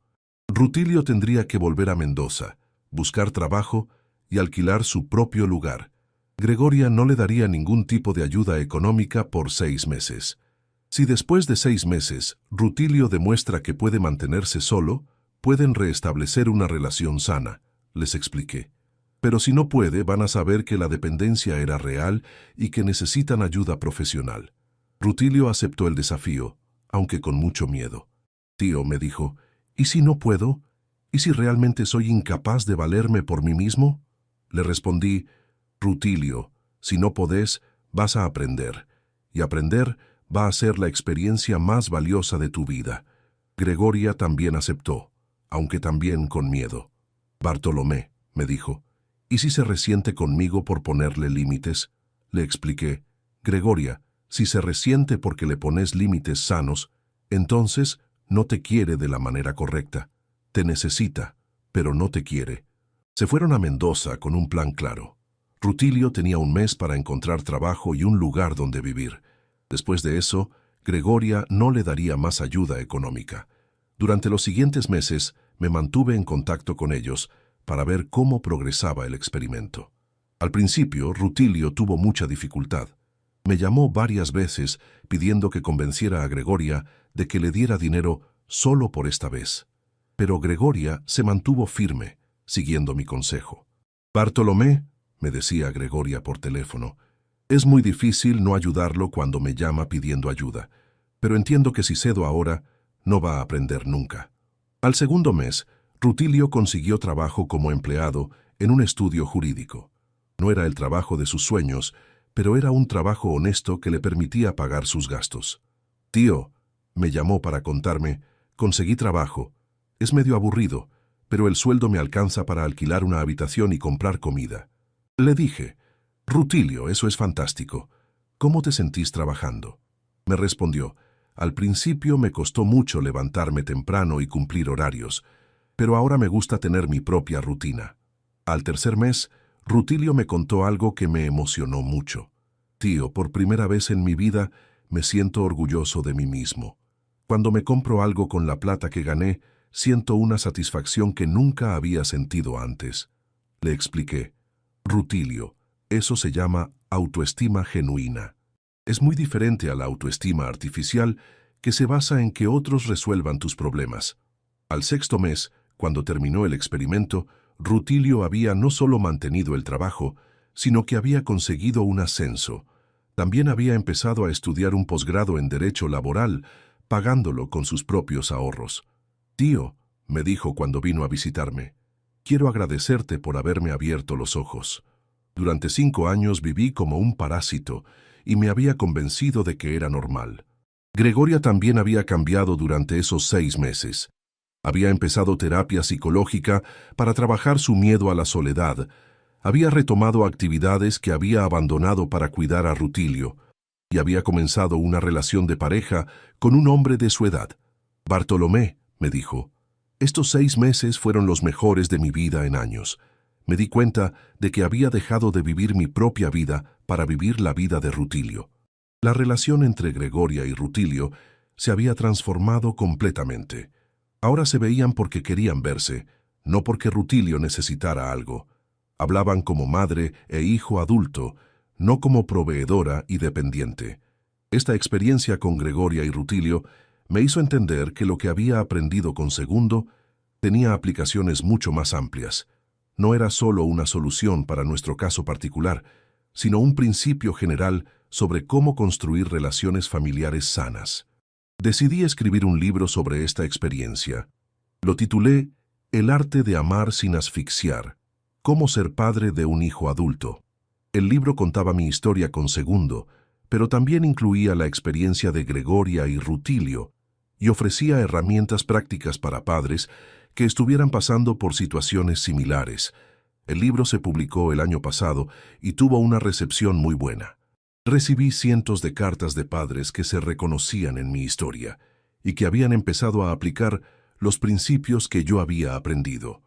Rutilio tendría que volver a Mendoza, buscar trabajo y alquilar su propio lugar. Gregoria no le daría ningún tipo de ayuda económica por 6 meses. Si después de 6 meses Rutilio demuestra que puede mantenerse solo, pueden restablecer una relación sana, les expliqué. Pero si no puede, van a saber que la dependencia era real y que necesitan ayuda profesional. Rutilio aceptó el desafío, aunque con mucho miedo. Tío, me dijo, ¿y si no puedo? ¿Y si realmente soy incapaz de valerme por mí mismo? Le respondí, Rutilio, si no podés, vas a aprender. Y aprender va a ser la experiencia más valiosa de tu vida. Gregoria también aceptó, aunque también con miedo. Bartolomé, me dijo, ¿y si se resiente conmigo por ponerle límites? Le expliqué, Gregoria, si se resiente porque le pones límites sanos, entonces no te quiere de la manera correcta. Te necesita, pero no te quiere. Se fueron a Mendoza con un plan claro. Rutilio tenía un mes para encontrar trabajo y un lugar donde vivir. Después de eso, Gregoria no le daría más ayuda económica. Durante los siguientes meses me mantuve en contacto con ellos para ver cómo progresaba el experimento. Al principio, Rutilio tuvo mucha dificultad. Me llamó varias veces pidiendo que convenciera a Gregoria de que le diera dinero solo por esta vez. Pero Gregoria se mantuvo firme, siguiendo mi consejo. Bartolomé, me decía Gregoria por teléfono, es muy difícil no ayudarlo cuando me llama pidiendo ayuda, pero entiendo que si cedo ahora, no va a aprender nunca. Al segundo mes, Rutilio consiguió trabajo como empleado en un estudio jurídico. No era el trabajo de sus sueños, pero era un trabajo honesto que le permitía pagar sus gastos. Tío, me llamó para contarme, conseguí trabajo. Es medio aburrido, pero el sueldo me alcanza para alquilar una habitación y comprar comida. Le dije, Rutilio, eso es fantástico. ¿Cómo te sentís trabajando? Me respondió, al principio me costó mucho levantarme temprano y cumplir horarios, pero ahora me gusta tener mi propia rutina. Al tercer mes, Rutilio me contó algo que me emocionó mucho. Tío, por primera vez en mi vida me siento orgulloso de mí mismo. Cuando me compro algo con la plata que gané, siento una satisfacción que nunca había sentido antes. Le expliqué, Rutilio, eso se llama autoestima genuina. Es muy diferente a la autoestima artificial que se basa en que otros resuelvan tus problemas. Al sexto mes, cuando terminó el experimento, Rutilio había no solo mantenido el trabajo, sino que había conseguido un ascenso. También había empezado a estudiar un posgrado en Derecho Laboral, pagándolo con sus propios ahorros. Tío, me dijo cuando vino a visitarme, quiero agradecerte por haberme abierto los ojos. Durante 5 años viví como un parásito y me había convencido de que era normal. Gregoria también había cambiado durante esos 6 meses. Había empezado terapia psicológica para trabajar su miedo a la soledad. Había retomado actividades que había abandonado para cuidar a Rutilio y había comenzado una relación de pareja con un hombre de su edad. Bartolomé, me dijo, estos 6 meses fueron los mejores de mi vida en años. Me di cuenta de que había dejado de vivir mi propia vida para vivir la vida de Rutilio. La relación entre Gregoria y Rutilio se había transformado completamente. Ahora se veían porque querían verse, no porque Rutilio necesitara algo. Hablaban como madre e hijo adulto, no como proveedora y dependiente. Esta experiencia con Gregoria y Rutilio me hizo entender que lo que había aprendido con Segundo tenía aplicaciones mucho más amplias. No era solo una solución para nuestro caso particular, sino un principio general sobre cómo construir relaciones familiares sanas. Decidí escribir un libro sobre esta experiencia. Lo titulé El arte de amar sin asfixiar. Cómo ser padre de un hijo adulto. El libro contaba mi historia con Segundo, pero también incluía la experiencia de Gregoria y Rutilio y ofrecía herramientas prácticas para padres que estuvieran pasando por situaciones similares. El libro se publicó el año pasado y tuvo una recepción muy buena. Recibí cientos de cartas de padres que se reconocían en mi historia y que habían empezado a aplicar los principios que yo había aprendido.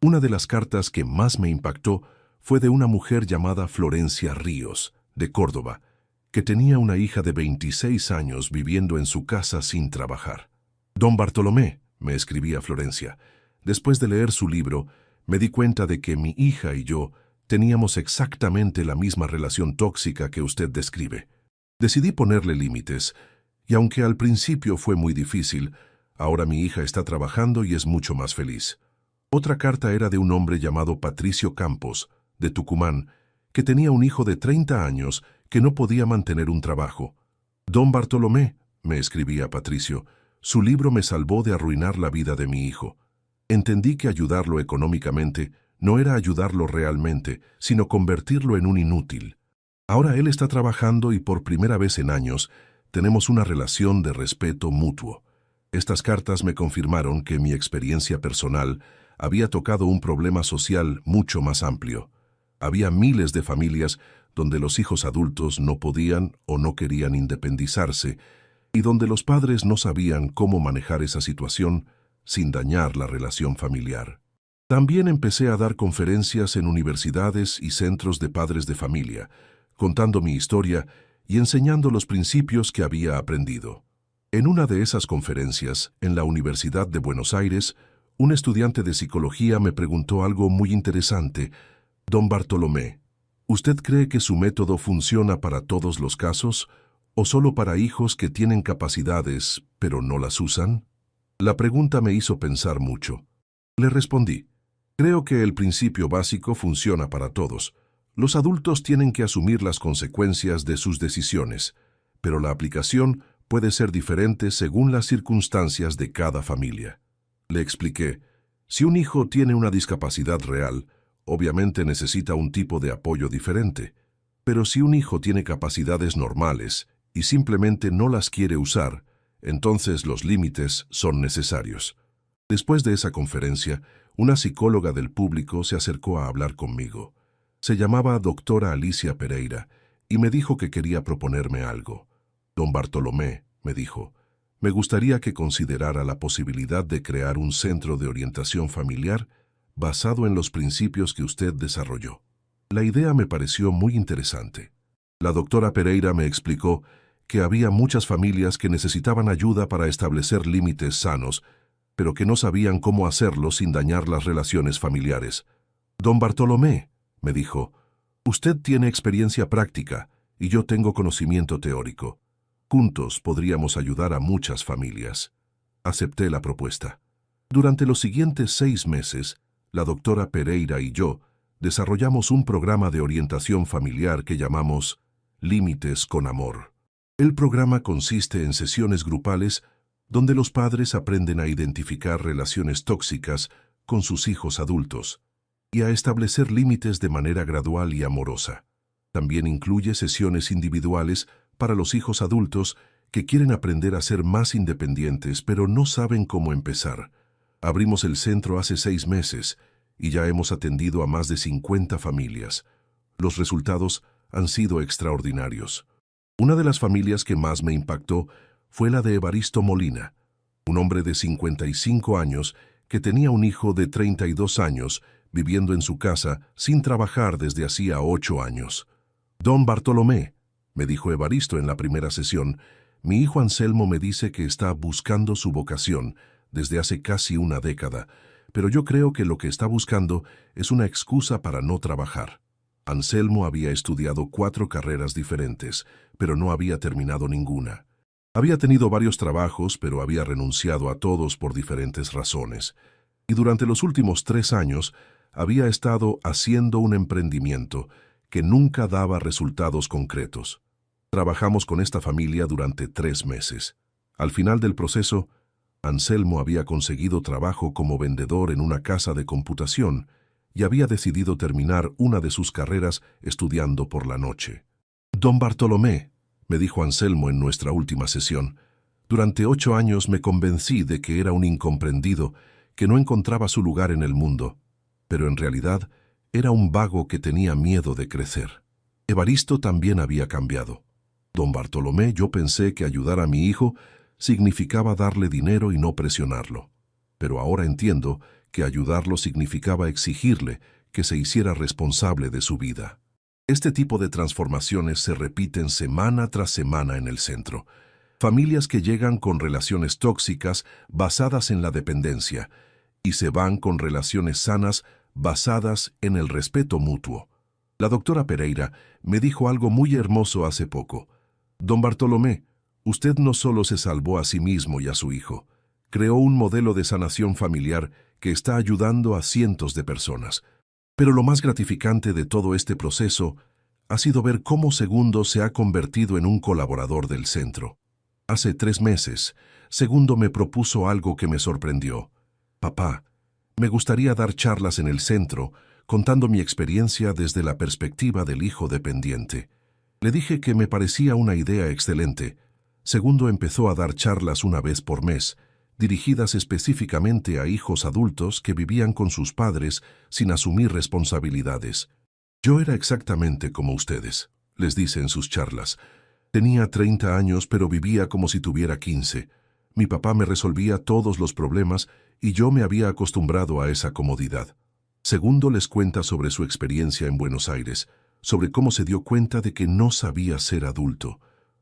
Una de las cartas que más me impactó fue de una mujer llamada Florencia Ríos, de Córdoba, que tenía una hija de 26 años viviendo en su casa sin trabajar. «Don Bartolomé», me escribía Florencia, «después de leer su libro, me di cuenta de que mi hija y yo teníamos exactamente la misma relación tóxica que usted describe. Decidí ponerle límites, y aunque al principio fue muy difícil, ahora mi hija está trabajando y es mucho más feliz». Otra carta era de un hombre llamado Patricio Campos, de Tucumán, que tenía un hijo de 30 años que no podía mantener un trabajo. «Don Bartolomé», me escribía Patricio, «su libro me salvó de arruinar la vida de mi hijo. Entendí que ayudarlo económicamente no era ayudarlo realmente, sino convertirlo en un inútil. Ahora él está trabajando y por primera vez en años tenemos una relación de respeto mutuo». Estas cartas me confirmaron que mi experiencia personal había tocado un problema social mucho más amplio. Había miles de familias donde los hijos adultos no podían o no querían independizarse y donde los padres no sabían cómo manejar esa situación sin dañar la relación familiar. También empecé a dar conferencias en universidades y centros de padres de familia, contando mi historia y enseñando los principios que había aprendido. En una de esas conferencias, en la Universidad de Buenos Aires, un estudiante de psicología me preguntó algo muy interesante. «Don Bartolomé, ¿usted cree que su método funciona para todos los casos o solo para hijos que tienen capacidades pero no las usan?» La pregunta me hizo pensar mucho. Le respondí: «Creo que el principio básico funciona para todos. Los adultos tienen que asumir las consecuencias de sus decisiones, pero la aplicación puede ser diferente según las circunstancias de cada familia». Le expliqué: «Si un hijo tiene una discapacidad real, obviamente necesita un tipo de apoyo diferente. Pero si un hijo tiene capacidades normales y simplemente no las quiere usar, entonces los límites son necesarios». Después de esa conferencia, una psicóloga del público se acercó a hablar conmigo. Se llamaba doctora Alicia Pereira y me dijo que quería proponerme algo. «Don Bartolomé», me dijo, «me gustaría que considerara la posibilidad de crear un centro de orientación familiar basado en los principios que usted desarrolló». La idea me pareció muy interesante. La doctora Pereira me explicó que había muchas familias que necesitaban ayuda para establecer límites sanos, pero que no sabían cómo hacerlo sin dañar las relaciones familiares. «Don Bartolomé», me dijo, «usted tiene experiencia práctica y yo tengo conocimiento teórico. Juntos podríamos ayudar a muchas familias». Acepté la propuesta. Durante los siguientes 6 meses, la doctora Pereira y yo desarrollamos un programa de orientación familiar que llamamos Límites con Amor. El programa consiste en sesiones grupales donde los padres aprenden a identificar relaciones tóxicas con sus hijos adultos y a establecer límites de manera gradual y amorosa. También incluye sesiones individuales para los hijos adultos que quieren aprender a ser más independientes pero no saben cómo empezar. Abrimos el centro hace 6 meses y ya hemos atendido a más de 50 familias. Los resultados han sido extraordinarios. Una de las familias que más me impactó fue la de Evaristo Molina, un hombre de 55 años que tenía un hijo de 32 años viviendo en su casa sin trabajar desde hacía 8 años. «Don Bartolomé», me dijo Evaristo en la primera sesión, «mi hijo Anselmo me dice que está buscando su vocación desde hace casi una década, pero yo creo que lo que está buscando es una excusa para no trabajar». Anselmo había estudiado 4 carreras diferentes, pero no había terminado ninguna. Había tenido varios trabajos, pero había renunciado a todos por diferentes razones. Y durante los últimos 3 años había estado haciendo un emprendimiento que nunca daba resultados concretos. Trabajamos con esta familia durante 3 meses. Al final del proceso, Anselmo había conseguido trabajo como vendedor en una casa de computación y había decidido terminar una de sus carreras estudiando por la noche. «Don Bartolomé», me dijo Anselmo en nuestra última sesión, «durante 8 años me convencí de que era un incomprendido, que no encontraba su lugar en el mundo, pero en realidad era un vago que tenía miedo de crecer. Evaristo también había cambiado. Don Bartolomé, yo pensé que ayudar a mi hijo significaba darle dinero y no presionarlo. Pero ahora entiendo que ayudarlo significaba exigirle que se hiciera responsable de su vida. Este tipo de transformaciones se repiten semana tras semana en el centro. Familias que llegan con relaciones tóxicas basadas en la dependencia y se van con relaciones sanas basadas en el respeto mutuo. La doctora Pereira me dijo algo muy hermoso hace poco. Don Bartolomé, usted no solo se salvó a sí mismo y a su hijo, creó un modelo de sanación familiar que está ayudando a cientos de personas. Pero lo más gratificante de todo este proceso ha sido ver cómo Segundo se ha convertido en un colaborador del centro. Hace 3 meses, Segundo me propuso algo que me sorprendió. Papá, me gustaría dar charlas en el centro, contando mi experiencia desde la perspectiva del hijo dependiente. Le dije que me parecía una idea excelente. Segundo empezó a dar charlas una vez por mes, dirigidas específicamente a hijos adultos que vivían con sus padres sin asumir responsabilidades. Yo era exactamente como ustedes, les dice en sus charlas. Tenía 30 años, pero vivía como si tuviera 15. Mi papá me resolvía todos los problemas y yo me había acostumbrado a esa comodidad. Segundo les cuenta sobre su experiencia en Buenos Aires, sobre cómo se dio cuenta de que no sabía ser adulto,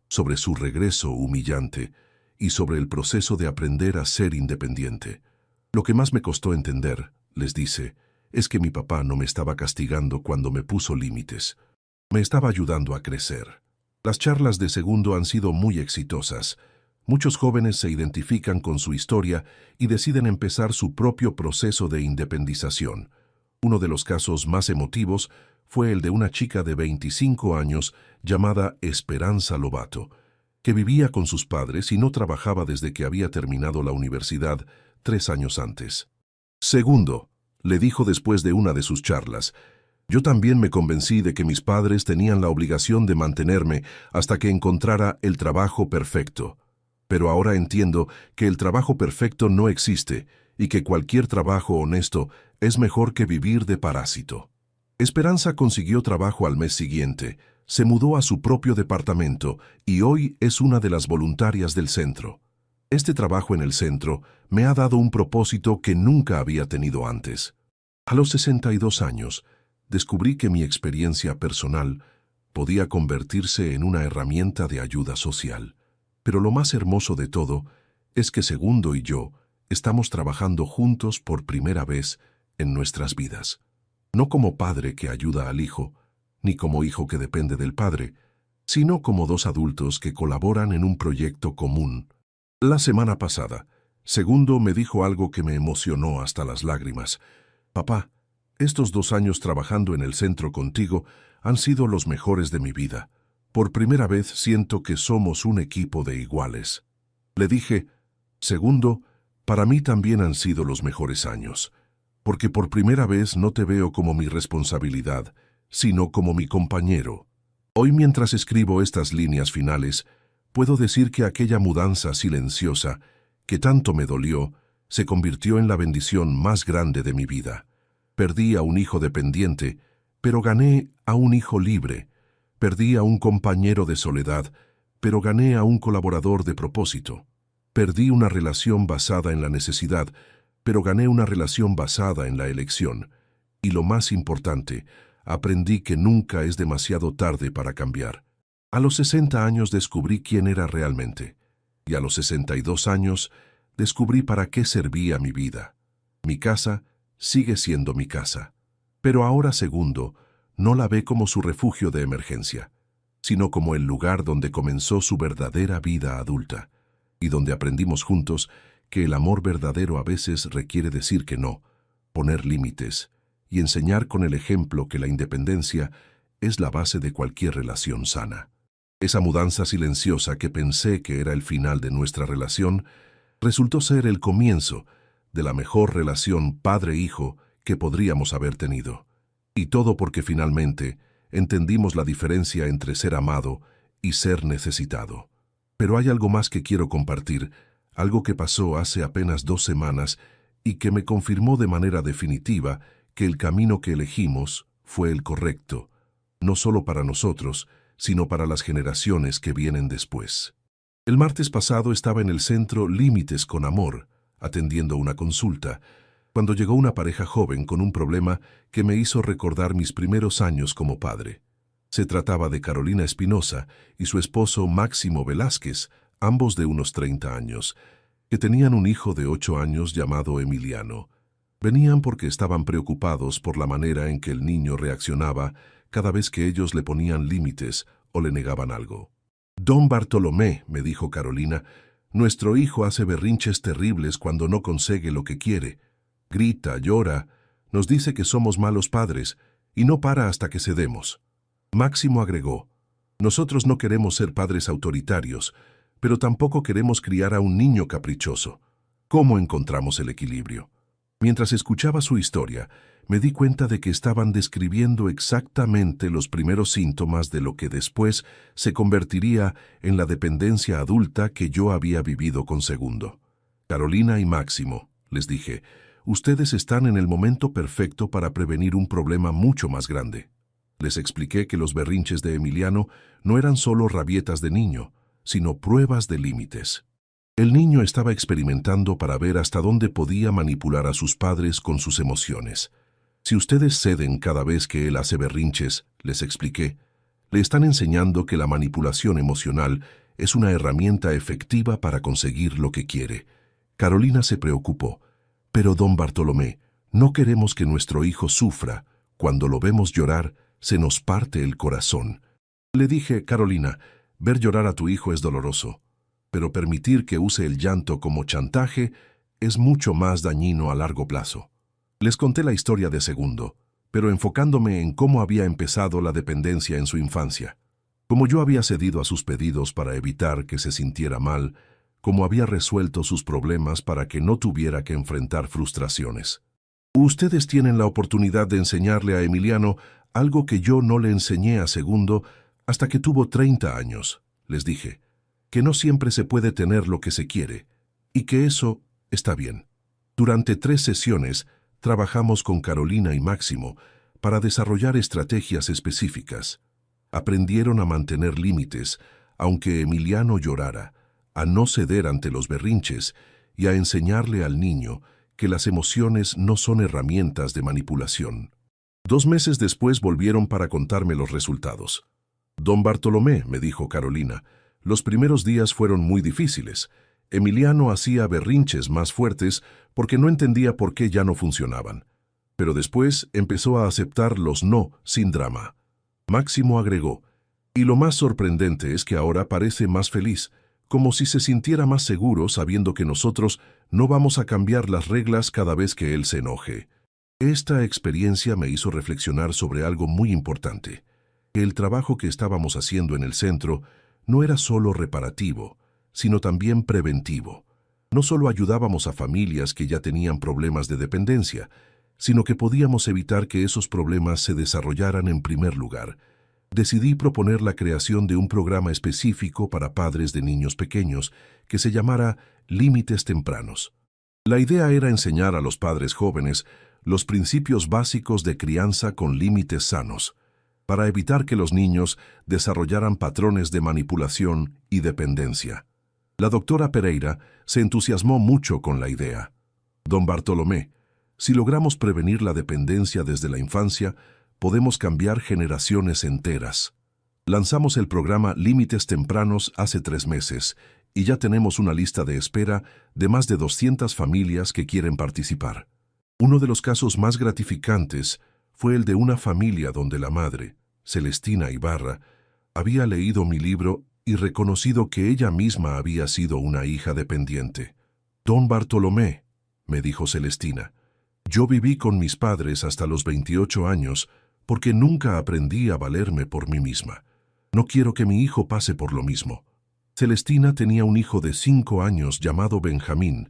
sobre su regreso humillante y sobre el proceso de aprender a ser independiente. Lo que más me costó entender, les dice, es que mi papá no me estaba castigando cuando me puso límites. Me estaba ayudando a crecer. Las charlas de Segundo han sido muy exitosas. Muchos jóvenes se identifican con su historia y deciden empezar su propio proceso de independización. Uno de los casos más emotivos fue el de una chica de 25 años llamada Esperanza Lobato, que vivía con sus padres y no trabajaba desde que había terminado la universidad 3 años antes. Segundo, le dijo después de una de sus charlas, yo también me convencí de que mis padres tenían la obligación de mantenerme hasta que encontrara el trabajo perfecto. Pero ahora entiendo que el trabajo perfecto no existe y que cualquier trabajo honesto es mejor que vivir de parásito. Esperanza consiguió trabajo al mes siguiente, se mudó a su propio departamento y hoy es una de las voluntarias del centro. Este trabajo en el centro me ha dado un propósito que nunca había tenido antes. A los 62 años, descubrí que mi experiencia personal podía convertirse en una herramienta de ayuda social. Pero lo más hermoso de todo es que Segundo y yo estamos trabajando juntos por primera vez en nuestras vidas. No como padre que ayuda al hijo, ni como hijo que depende del padre, sino como 2 adultos que colaboran en un proyecto común. La semana pasada, Segundo me dijo algo que me emocionó hasta las lágrimas. Papá, estos 2 años trabajando en el centro contigo han sido los mejores de mi vida. Por primera vez siento que somos un equipo de iguales. Le dije, Segundo, para mí también han sido los mejores años, porque por primera vez no te veo como mi responsabilidad, sino como mi compañero. Hoy, mientras escribo estas líneas finales, puedo decir que aquella mudanza silenciosa, que tanto me dolió, se convirtió en la bendición más grande de mi vida. Perdí a un hijo dependiente, pero gané a un hijo libre. Perdí a un compañero de soledad, pero gané a un colaborador de propósito. Perdí una relación basada en la necesidad, pero gané una relación basada en la elección. Y lo más importante, aprendí que nunca es demasiado tarde para cambiar. A los 60 años descubrí quién era realmente, y a los 62 años descubrí para qué servía mi vida. Mi casa sigue siendo mi casa, pero ahora Segundo no la ve como su refugio de emergencia, sino como el lugar donde comenzó su verdadera vida adulta, y donde aprendimos juntos que el amor verdadero a veces requiere decir que no, poner límites, y enseñar con el ejemplo que la independencia es la base de cualquier relación sana. Esa mudanza silenciosa que pensé que era el final de nuestra relación, resultó ser el comienzo de la mejor relación padre-hijo que podríamos haber tenido. Y todo porque finalmente entendimos la diferencia entre ser amado y ser necesitado. Pero hay algo más que quiero compartir, algo que pasó hace apenas 2 semanas y que me confirmó de manera definitiva que el camino que elegimos fue el correcto. no solo para nosotros, sino para las generaciones que vienen después. El martes pasado estaba en el centro Límites con Amor, atendiendo una consulta, cuando llegó una pareja joven con un problema que me hizo recordar mis primeros años como padre. Se trataba de Carolina Espinosa y su esposo Máximo Velázquez, ambos de unos 30 años, que tenían un hijo de 8 años llamado Emiliano. Venían porque estaban preocupados por la manera en que el niño reaccionaba cada vez que ellos le ponían límites o le negaban algo. «Don Bartolomé», me dijo Carolina, «nuestro hijo hace berrinches terribles cuando no consigue lo que quiere. Grita, llora, nos dice que somos malos padres y no para hasta que cedemos». Máximo agregó, «Nosotros no queremos ser padres autoritarios, pero tampoco queremos criar a un niño caprichoso. ¿Cómo encontramos el equilibrio?». Mientras escuchaba su historia, me di cuenta de que estaban describiendo exactamente los primeros síntomas de lo que después se convertiría en la dependencia adulta que yo había vivido con Segundo. «Carolina y Máximo», les dije, «ustedes están en el momento perfecto para prevenir un problema mucho más grande». Les expliqué que los berrinches de Emiliano no eran solo rabietas de niño, sino pruebas de límites. El niño estaba experimentando para ver hasta dónde podía manipular a sus padres con sus emociones. Si ustedes ceden cada vez que él hace berrinches, les expliqué, le están enseñando que la manipulación emocional es una herramienta efectiva para conseguir lo que quiere. Carolina se preocupó. «Pero, don Bartolomé, no queremos que nuestro hijo sufra. Cuando lo vemos llorar, se nos parte el corazón». Le dije, «Carolina, ver llorar a tu hijo es doloroso, pero permitir que use el llanto como chantaje es mucho más dañino a largo plazo». Les conté la historia de Segundo, pero enfocándome en cómo había empezado la dependencia en su infancia, cómo yo había cedido a sus pedidos para evitar que se sintiera mal, cómo había resuelto sus problemas para que no tuviera que enfrentar frustraciones. «Ustedes tienen la oportunidad de enseñarle a Emiliano algo que yo no le enseñé a Segundo hasta que tuvo 30 años», les dije, «que no siempre se puede tener lo que se quiere, y que eso está bien». Durante 3 sesiones, trabajamos con Carolina y Máximo para desarrollar estrategias específicas. Aprendieron a mantener límites, aunque Emiliano llorara, a no ceder ante los berrinches y a enseñarle al niño que las emociones no son herramientas de manipulación. 2 meses después volvieron para contarme los resultados. «Don Bartolomé», me dijo Carolina, «los primeros días fueron muy difíciles. Emiliano hacía berrinches más fuertes porque no entendía por qué ya no funcionaban. Pero después empezó a aceptar los no sin drama». Máximo agregó, «y lo más sorprendente es que ahora parece más feliz, como si se sintiera más seguro sabiendo que nosotros no vamos a cambiar las reglas cada vez que él se enoje». Esta experiencia me hizo reflexionar sobre algo muy importante, que el trabajo que estábamos haciendo en el centro no era solo reparativo, sino también preventivo. No solo ayudábamos a familias que ya tenían problemas de dependencia, sino que podíamos evitar que esos problemas se desarrollaran en primer lugar. Decidí proponer la creación de un programa específico para padres de niños pequeños que se llamara Límites Tempranos. La idea era enseñar a los padres jóvenes los principios básicos de crianza con límites sanos, para evitar que los niños desarrollaran patrones de manipulación y dependencia. La doctora Pereira se entusiasmó mucho con la idea. «Don Bartolomé, si logramos prevenir la dependencia desde la infancia, podemos cambiar generaciones enteras». Lanzamos el programa Límites Tempranos hace 3 meses y ya tenemos una lista de espera de más de 200 familias que quieren participar. Uno de los casos más gratificantes fue el de una familia donde la madre, Celestina Ibarra, había leído mi libro y reconocido que ella misma había sido una hija dependiente. «Don Bartolomé», me dijo Celestina, «yo viví con mis padres hasta los 28 años porque nunca aprendí a valerme por mí misma. No quiero que mi hijo pase por lo mismo». Celestina tenía un hijo de 5 años llamado Benjamín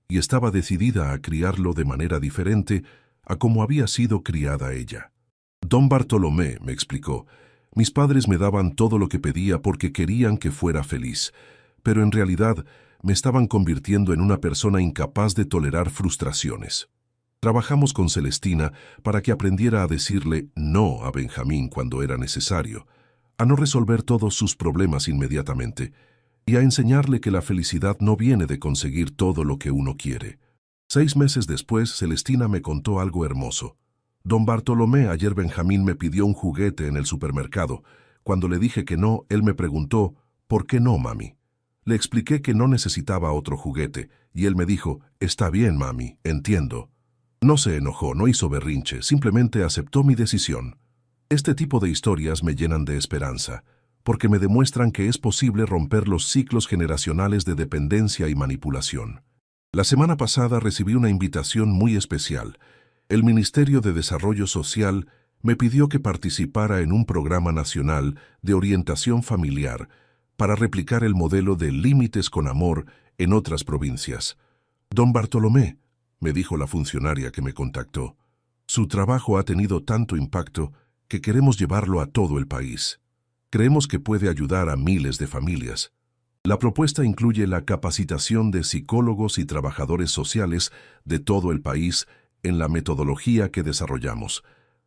y estaba decidida a criarlo de manera diferente a como había sido criada ella. «Don Bartolomé», me explicó, «mis padres me daban todo lo que pedía porque querían que fuera feliz, pero en realidad me estaban convirtiendo en una persona incapaz de tolerar frustraciones. Trabajamos con Celestina para que aprendiera a decirle no a Benjamín cuando era necesario, a no resolver todos sus problemas inmediatamente y a enseñarle que la felicidad no viene de conseguir todo lo que uno quiere. 6 meses después, Celestina me contó algo hermoso. Don Bartolomé, ayer Benjamín me pidió un juguete en el supermercado. Cuando le dije que no, él me preguntó, ¿por qué no, mami? Le expliqué que no necesitaba otro juguete, y él me dijo, está bien, mami, entiendo. No se enojó, no hizo berrinche, simplemente aceptó mi decisión. Este tipo de historias me llenan de esperanza, porque me demuestran que es posible romper los ciclos generacionales de dependencia y manipulación. La semana pasada recibí una invitación muy especial. El Ministerio de Desarrollo Social me pidió que participara en un programa nacional de orientación familiar para replicar el modelo de Límites con Amor en otras provincias. Don Bartolomé, me dijo la funcionaria que me contactó, su trabajo ha tenido tanto impacto que queremos llevarlo a todo el país. Creemos que puede ayudar a miles de familias. La propuesta incluye la capacitación de psicólogos y trabajadores sociales de todo el país en la metodología que desarrollamos,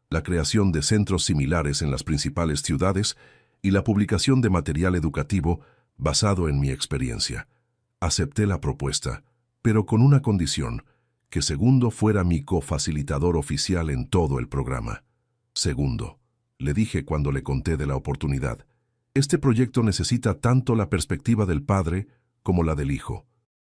la creación de centros similares en las principales ciudades y la publicación de material educativo basado en mi experiencia. Acepté la propuesta, pero con una condición, que Segundo fuera mi cofacilitador oficial en todo el programa. Segundo, le dije cuando le conté de la oportunidad, este proyecto necesita tanto la perspectiva del padre como la del hijo.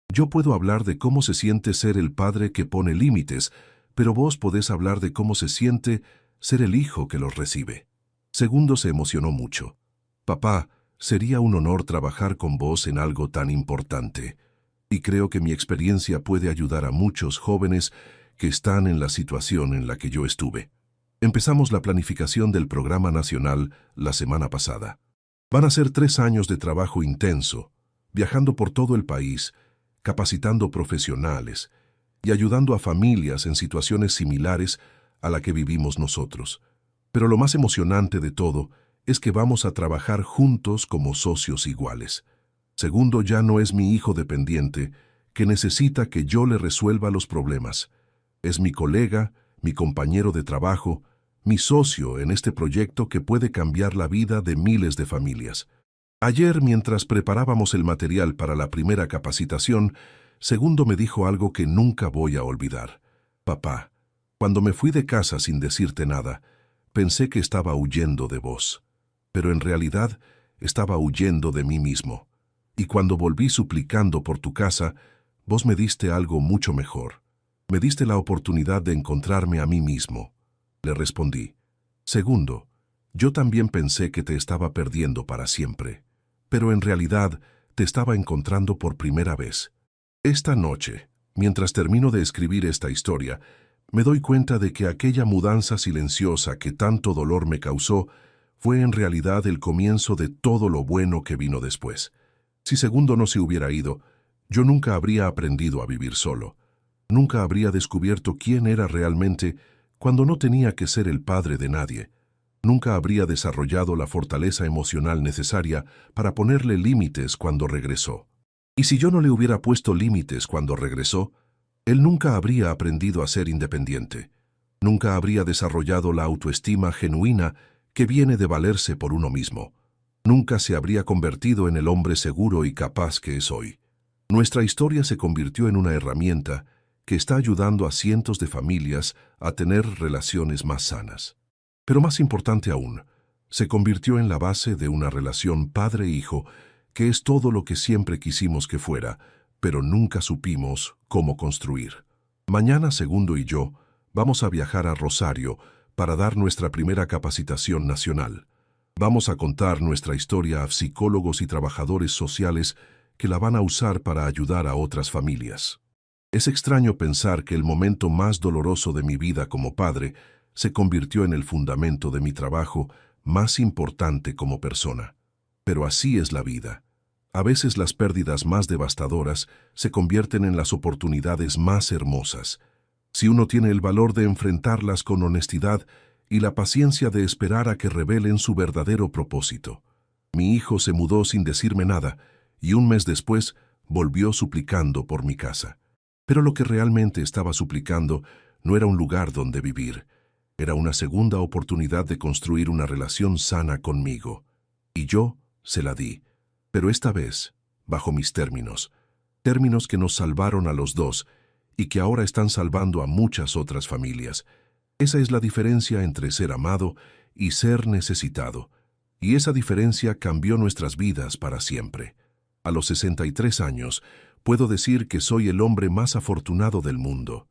Yo puedo hablar de cómo se siente ser el padre que pone límites, pero vos podés hablar de cómo se siente ser el hijo que los recibe. Segundo se emocionó mucho. Papá, sería un honor trabajar con vos en algo tan importante. Y creo que mi experiencia puede ayudar a muchos jóvenes que están en la situación en la que yo estuve. Empezamos la planificación del programa nacional la semana pasada. Van a ser 3 años de trabajo intenso, viajando por todo el país, capacitando profesionales y ayudando a familias en situaciones similares a la que vivimos nosotros. Pero lo más emocionante de todo es que vamos a trabajar juntos como socios iguales. Segundo ya no es mi hijo dependiente que necesita que yo le resuelva los problemas. Es mi colega, mi compañero de trabajo, mi socio en este proyecto que puede cambiar la vida de miles de familias. Ayer, mientras preparábamos el material para la primera capacitación, Segundo me dijo algo que nunca voy a olvidar. Papá, cuando me fui de casa sin decirte nada, pensé que estaba huyendo de vos, pero en realidad estaba huyendo de mí mismo. Y cuando volví suplicando por tu casa, vos me diste algo mucho mejor. Me diste la oportunidad de encontrarme a mí mismo. Le respondí, Segundo, yo también pensé que te estaba perdiendo para siempre, pero en realidad te estaba encontrando por primera vez. Esta noche, mientras termino de escribir esta historia, me doy cuenta de que aquella mudanza silenciosa que tanto dolor me causó fue en realidad el comienzo de todo lo bueno que vino después. Si Segundo no se hubiera ido, yo nunca habría aprendido a vivir solo. Nunca habría descubierto quién era realmente cuando no tenía que ser el padre de nadie. Nunca habría desarrollado la fortaleza emocional necesaria para ponerle límites cuando regresó. Y si yo no le hubiera puesto límites cuando regresó, él nunca habría aprendido a ser independiente. Nunca habría desarrollado la autoestima genuina que viene de valerse por uno mismo. Nunca se habría convertido en el hombre seguro y capaz que es hoy. Nuestra historia se convirtió en una herramienta que está ayudando a cientos de familias a tener relaciones más sanas. Pero más importante aún, se convirtió en la base de una relación padre-hijo que es todo lo que siempre quisimos que fuera, pero nunca supimos cómo construir. Mañana Segundo y yo vamos a viajar a Rosario para dar nuestra primera capacitación nacional. Vamos a contar nuestra historia a psicólogos y trabajadores sociales que la van a usar para ayudar a otras familias. Es extraño pensar que el momento más doloroso de mi vida como padre se convirtió en el fundamento de mi trabajo más importante como persona. Pero así es la vida. A veces las pérdidas más devastadoras se convierten en las oportunidades más hermosas. Si uno tiene el valor de enfrentarlas con honestidad y la paciencia de esperar a que revelen su verdadero propósito. Mi hijo se mudó sin decirme nada y un mes después volvió suplicando por mi casa. Pero lo que realmente estaba suplicando no era un lugar donde vivir. Era una segunda oportunidad de construir una relación sana conmigo. Y yo se la di. Pero esta vez, bajo mis términos. Términos que nos salvaron a los dos y que ahora están salvando a muchas otras familias. Esa es la diferencia entre ser amado y ser necesitado. Y esa diferencia cambió nuestras vidas para siempre. A los 63 años, puedo decir que soy el hombre más afortunado del mundo.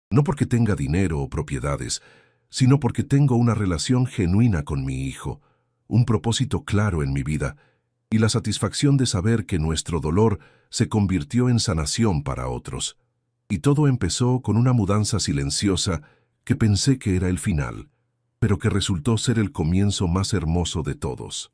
No porque tenga dinero o propiedades, sino porque tengo una relación genuina con mi hijo, un propósito claro en mi vida y la satisfacción de saber que nuestro dolor se convirtió en sanación para otros. Y todo empezó con una mudanza silenciosa que pensé que era el final, pero que resultó ser el comienzo más hermoso de todos.